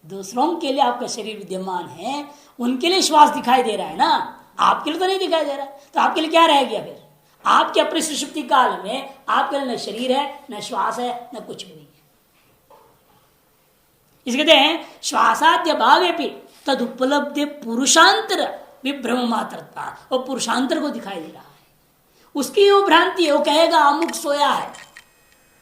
दूसरों के लिए आपका शरीर विद्यमान है, उनके लिए श्वास दिखाई दे रहा है ना, आपके लिए तो नहीं दिखाई दे रहा। तो आपके लिए क्या रह गया फिर? आपके अपने सुषुप्ति काल में आपके लिए न शरीर है, न श्वास है, न कुछ भी नहीं है। इसे कहते हैं श्वासाद्य भावे भी तद उपलब्धि पुरुषांतर विभ्रम मात्रता, और पुरुषांतर को दिखाई दे रहा है, उसकी वो भ्रांति है। वो कहेगा अमुक सोया है,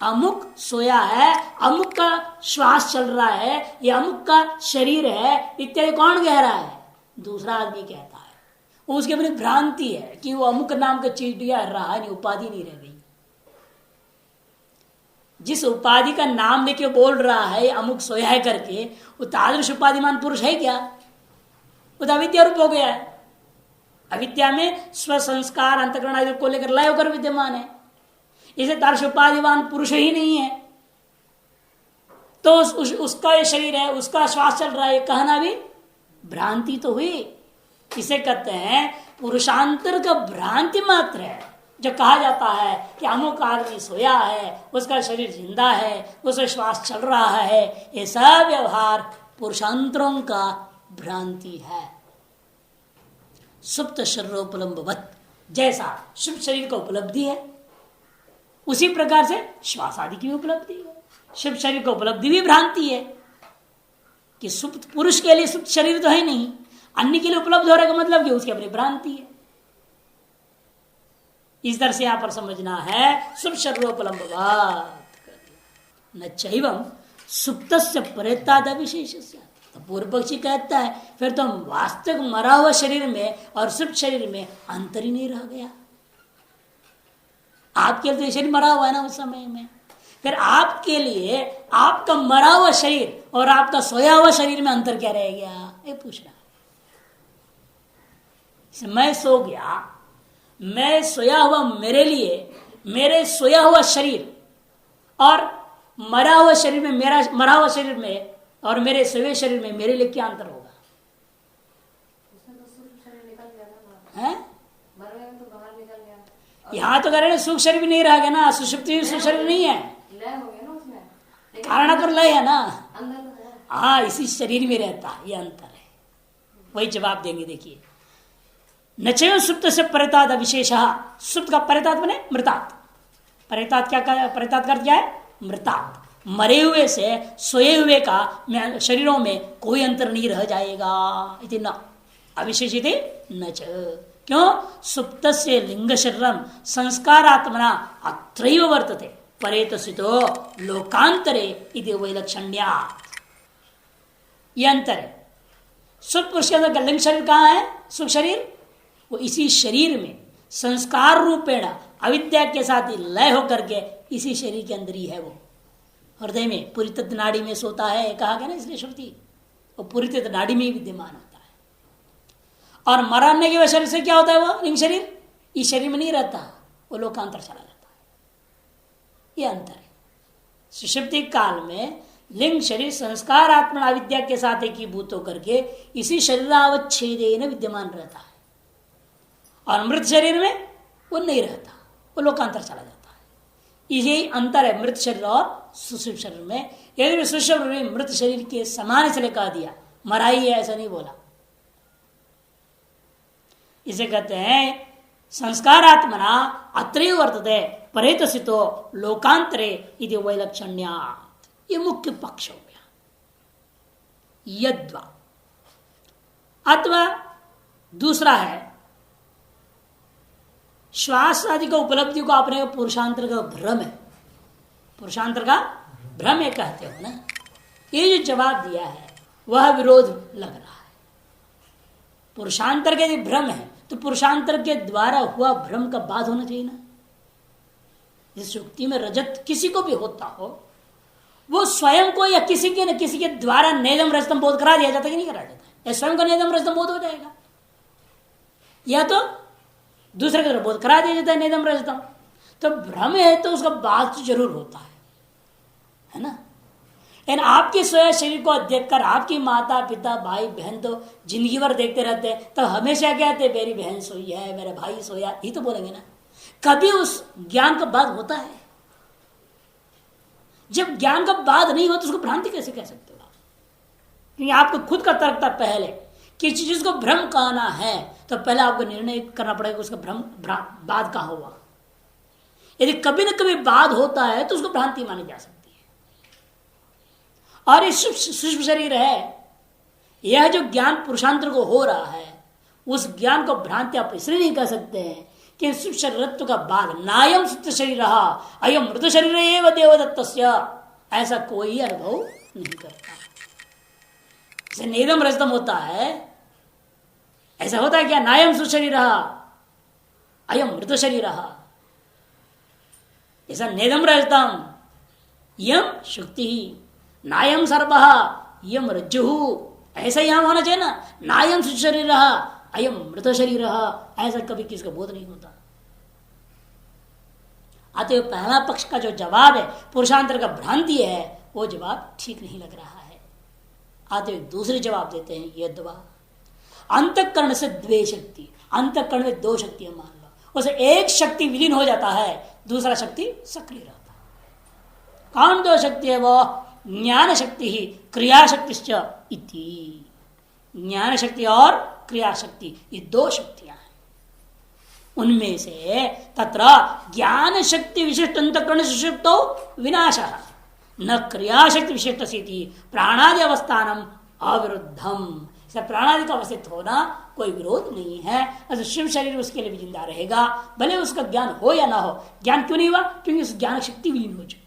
अमुक सोया है, अमुक का श्वास चल रहा है, ये अमुक का शरीर है इत्यादि। कौन कह रहा है? दूसरा आदमी कहता है। उसकी अपनी भ्रांति है कि वो अमुक नाम का चीज रहा नहीं, उपाधि नहीं रह गई। जिस उपाधि का नाम लेके बोल रहा है अमुक सोया है करके, वो तादृश उपाधिमान पुरुष है क्या? वो तो अविद्या रूप हो गया है। अविद्या में स्व संस्कार अंतःकरण आदि को लेकर लय होकर विद्यमान है, इसे तादृश उपाधिमान पुरुष ही नहीं है। तो उसका ये शरीर है, उसका श्वास चल रहा है, कहना भी भ्रांति तो हुई। इसे कहते हैं पुरुषांतर का भ्रांति मात्र है। जो कहा जाता है कि अमुक आदमी सोया है, उसका शरीर जिंदा है, उसका श्वास चल रहा है, ये सब व्यवहार पुरुषांतरों का भ्रांति है। सुप्त शरीरोपलम्बवत, जैसा शुभ शरीर का उपलब्धि है उसी प्रकार से श्वास आदि की भी उपलब्धि है। शुभ शरीर का उपलब्धि भी भ्रांति है कि सुप्त पुरुष के लिए सुप्त शरीर तो है नहीं, अन्य के लिए उपलब्ध हो रहा का मतलब कि उसकी अपनी भ्रांति है। इस तरह से यहां पर समझना है शुभ शरीरोपलम्बवत न चैवम सुप्तस्य परेताद विशेष। तो पूर्व पक्षी कहता है फिर तो वास्तविक मरा हुआ शरीर में और सुप्त शरीर में अंतर ही नहीं रह गया। आपके लिए शरीर मरा हुआ है ना उस समय में। फिर आपके लिए आपका मरा हुआ शरीर और आपका सोया हुआ शरीर में अंतर क्या रह गया, ये पूछना। मैं सो गया, मैं सोया हुआ, मेरे लिए मेरे सोया हुआ शरीर और मरा हुआ शरीर में, मेरा मरा हुआ शरीर में और मेरे सोए शरीर में मेरे लिए क्या अंतर होगा? है यहाँ तो कह रहे सुख शरीर भी नहीं रह गया ना, सुषुप्ति भी सुख शरीर नहीं है, कारण तो लय है ना। हाँ, इसी शरीर में रहता है, ये अंतर है। वही जवाब देंगे। देखिए, नचय सुप्त से परितात विशेष, सुप्त का परितात बने मृतात। परितात क्या, परितात का क्या है? मृतात। मरे हुए से सोए हुए का शरीरों में कोई अंतर नहीं रह जाएगा। इति न अविशेषित नच। क्यों? सुप्त से लिंग शरीरम संस्कारात्मना अत्रैव वर्तते परेतसितो लोकांतरे इति वैलक्षण्या। ये अंतर है। सुप्त पुरुष के अंदर लिंग शरीर कहाँ है? सुख शरीर, वो इसी शरीर में संस्कार रूपेण अविद्या के साथ ही लय होकर के इसी शरीर के अंदर ही है। वो हृदय में पूरी तत्व नाड़ी में सोता है, कहा गया ना, इसलिए श्रुति वो पूरी तत्व नाड़ी में ही विद्यमान होता है। और मरने के शरीर से क्या होता है? वो लिंग शरीर इस शरीर में नहीं रहता, वो लोकांतर चला जाता है। ये अंतर है। सुषुप्ति काल में लिंग शरीर संस्कार आत्मा अविद्या के साथ एकीभूत होकर के इसी शरीरावच्छेदेन विद्यमान रहता है। और मृत शरीर में वो नहीं रहता, वो लोकांतर चला जाता है। यही अंतर है मृत शरीर और सुषुप्त शरीर में। यदि सुषुप्त शरीर मृत शरीर के समान इसलिए कहा दिया, मरा ही है ऐसा नहीं बोला। इसे कहते हैं संस्कारात्मना अत्रैव वर्तते परेतसितो लोकांतरे इति वैलक्षण्यात्। ये मुख्य पक्ष हो गया। यद्वा अथवा दूसरा है श्वास आदि का उपलब्धि को अपने पुरुषांतर का भ्रम है। पुरुषांतर का भ्रम है कहते हो ना। ये जो जवाब दिया है वह विरोध लग रहा है। पुरुषांतर का यदि भ्रम है तो पुरुषांतर के द्वारा हुआ भ्रम का बाध होना चाहिए ना। जिस युक्ति में रजत किसी को भी होता हो, वो स्वयं को या किसी के न किसी के द्वारा नेदम रजतम बोध करा दिया जाता है कि नहीं करा जाता? या स्वयं का नेदम रजतम बोध हो जाएगा, या तो दूसरे के द्वारा बोध करा दिया जाता है नेदम रजतम। तो भ्रम है तो उसका बाध तो जरूर होता है ना। लेकिन आपके सोया शरीर को देखकर आपकी माता पिता भाई बहन तो जिंदगी भर देखते रहते हैं, तो हमेशा कहते मेरी बहन सोई है, मेरा भाई सोया, ही तो बोलेंगे ना। कभी उस ज्ञान का बाध होता है? जब ज्ञान का बाध नहीं हो तो उसको भ्रांति कैसे कह सकते हो आप? क्योंकि आपको खुद का तर्क था पहले कि चीज को भ्रम कहना है तो पहले आपको निर्णय करना पड़ेगा उसका भ्रम बाध कहां हुआ। यदि कभी न कभी बाध होता है तो उसको भ्रांति मानी जा सकती है। और ये सूक्ष्म शरीर है, यह जो ज्ञान पुरुषांतर को हो रहा है, उस ज्ञान को भ्रांति आप इसलिए नहीं कह सकते हैं कि सूक्ष्म शरीरत्व का बाद नायम सूत्र शरीर रहा अयम मृत शरीर एवं देवदत्तस्य, ऐसा कोई अनुभव नहीं करता। जैसे नेदम रजतम होता है, ऐसा होता है क्या? नायम सूक्ष्म शरीर रहा अयम मृत शरीर रहा, ऐसा नेदम रजतम यम शुक्ति नायम सर्व यम रज्जु, ऐसा यहां होना चाहिए ना। नायम शरीर रहा अयम मृत शरीर रहा, ऐसा कभी किसका बोध नहीं होता। अतः पहला पक्ष का जो जवाब है पुरुषांतर का भ्रांति है, वो जवाब ठीक नहीं लग रहा है। अतः दूसरे जवाब देते हैं यद्वा अंतःकरण से द्वे शक्ति, अंतःकरण में दो शक्तियां मान लो, उसे एक शक्ति विलीन हो जाता है, दूसरा शक्ति सक्रिय रहता है। कौन दो शक्ति है? वो ज्ञान शक्ति ही क्रिया शक्ति इति। ज्ञान शक्ति और क्रिया शक्ति, ये दो शक्तियां हैं। उनमें से तत्र ज्ञान शक्ति विशिष्ट अंतःकरण सुषुप्तो विनाशः न क्रिया शक्ति विशिष्ट स्थिति प्राणादि अवस्थानम अविरुद्धम। प्राणादि का अवस्थित होना कोई विरोध नहीं है। शिव शरीर उसके लिए भी जिंदा रहेगा, भले उसका ज्ञान हो या ना हो। ज्ञान क्यों नहीं हुआ? क्योंकि उस ज्ञान शक्ति विलीन हो चुकी है।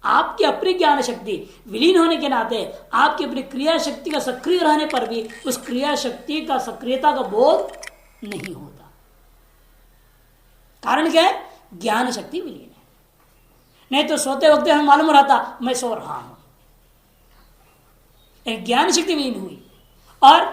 आपकी अपनी ज्ञान शक्ति विलीन होने के नाते आपकी अपनी क्रिया शक्ति का सक्रिय रहने पर भी उस क्रिया शक्ति का सक्रियता का बोध नहीं होता। कारण क्या है? ज्ञान शक्ति विलीन है। नहीं तो सोते वक्त हमें मालूम रहता मैं सो रहा हूं, एक ज्ञान शक्ति विलीन हुई। और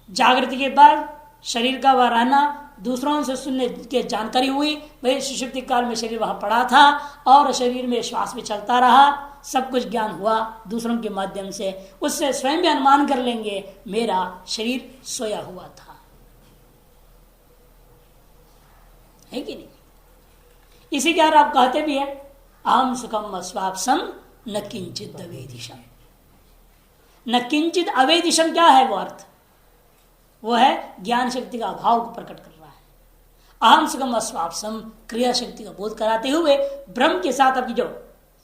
जागृति के बाद शरीर का वह रहना, दूसरों से सुनने की जानकारी हुई, भाई सुषुप्ति काल में शरीर वहां पड़ा था और शरीर में श्वास भी चलता रहा, सब कुछ ज्ञान हुआ दूसरों के माध्यम से। उससे स्वयं भी अनुमान कर लेंगे मेरा शरीर सोया हुआ था, है कि नहीं? इसी के आप कहते भी है अहम सुखम अस्वाप्सम न किंचित अवेदिशम। न किंचित अवेदिशम क्या है वो अर्थ? वो है ज्ञान शक्ति का अभाव को प्रकट कर रहा है। अहम सुखम अस्वाप्सम क्रिया शक्ति का बोध कराते हुए ब्रह्म के साथ अपनी जो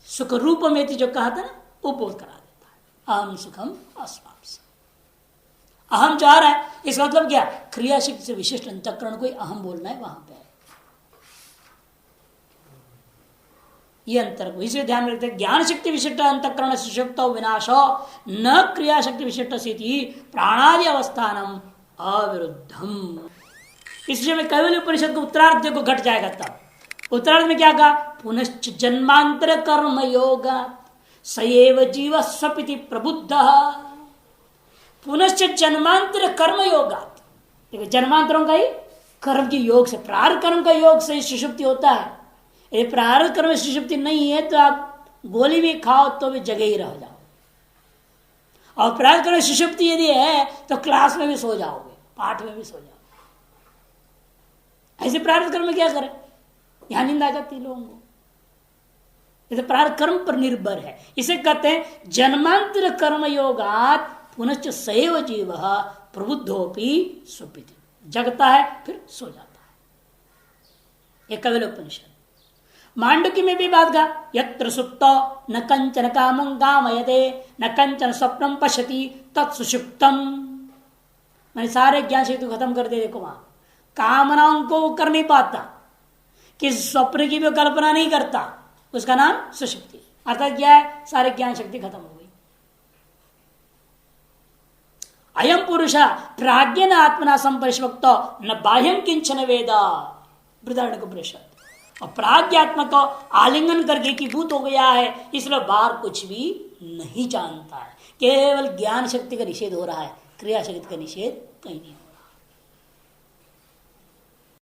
सुख रूप में थी जो कहा था ना, वो बोध करा देता है। अहम सुखम अस्वाप्सम, अहम जो आ रहा है इसका मतलब क्या? क्रिया शक्ति से विशिष्ट अंतःकरण को अहम बोलना है वहां पे। ये अंतर को इसलिए ध्यान में रखते हैं। ज्ञान शक्ति विशिष्ट अंतःकरण सुषुप्त विनाशो न क्रिया शक्ति विशिष्ट स्थिति प्राणादि अवस्थानम अविरुद्धम। इसलिए मैं कैवल्य उपनिषद को उत्तरार्ध को घट जाएगा। तब उत्तरार्ध में क्या कहा? पुनश्च जन्मांतर कर्म योग सएव जीव स्वपिति प्रबुद्ध। पुनश्च जन्मांतर कर्म योगात, देखो जन्मांतरों का ही कर्म के योग से, प्रारब्ध कर्म का योग से सुषुप्ति होता है। यदि प्रारब्ध कर्म में सुषुप्ति नहीं है तो आप गोली भी खाओ तो भी जगह ही रह जाओ, और प्रारब्ध कर्म में सुषुप्ति यदि है तो क्लास में भी सो जाओगे, पाठ में भी सो जाओगे। ऐसे प्रारब्ध कर्म में क्या करें? यहां नींद आ जाती लोगों को। जैसे प्रारब्ध कर्म पर निर्भर है, इसे कहते हैं जन्मांतर कर्म योगात पुनश्च सएव जीव प्रबुद्धोपि सुप्ति। जगता है फिर सो जाता है। एक कैवल्य उपनिषद। मांडुक्य में भी बात का यत्र सुप्तो न कंचन कामं कामयते न कंचन स्वप्नम पश्यति तत्सुषुप्तम। मैंने सारे ज्ञान शक्ति को खत्म कर दे। देखो वहां कामनाओं को कर नहीं पाता, किस स्वप्न की भी कल्पना नहीं करता, उसका नाम सुषुप्ति। अर्थात क्या है? सारे ज्ञान शक्ति खत्म हो गई। अयम पुरुष प्राज्ञन आत्मना संपरिष्वक्तो न बाह्यम किंचन वेदा। बृहदारण्यकोपनिषद। और प्राज्ञात्मा को आलिंगन करके की भूत हो गया है, इसलिए बाहर कुछ भी नहीं जानता है। केवल ज्ञान शक्ति का निषेध हो रहा है, क्रिया शक्ति का निषेध कहीं नहीं हो रहा।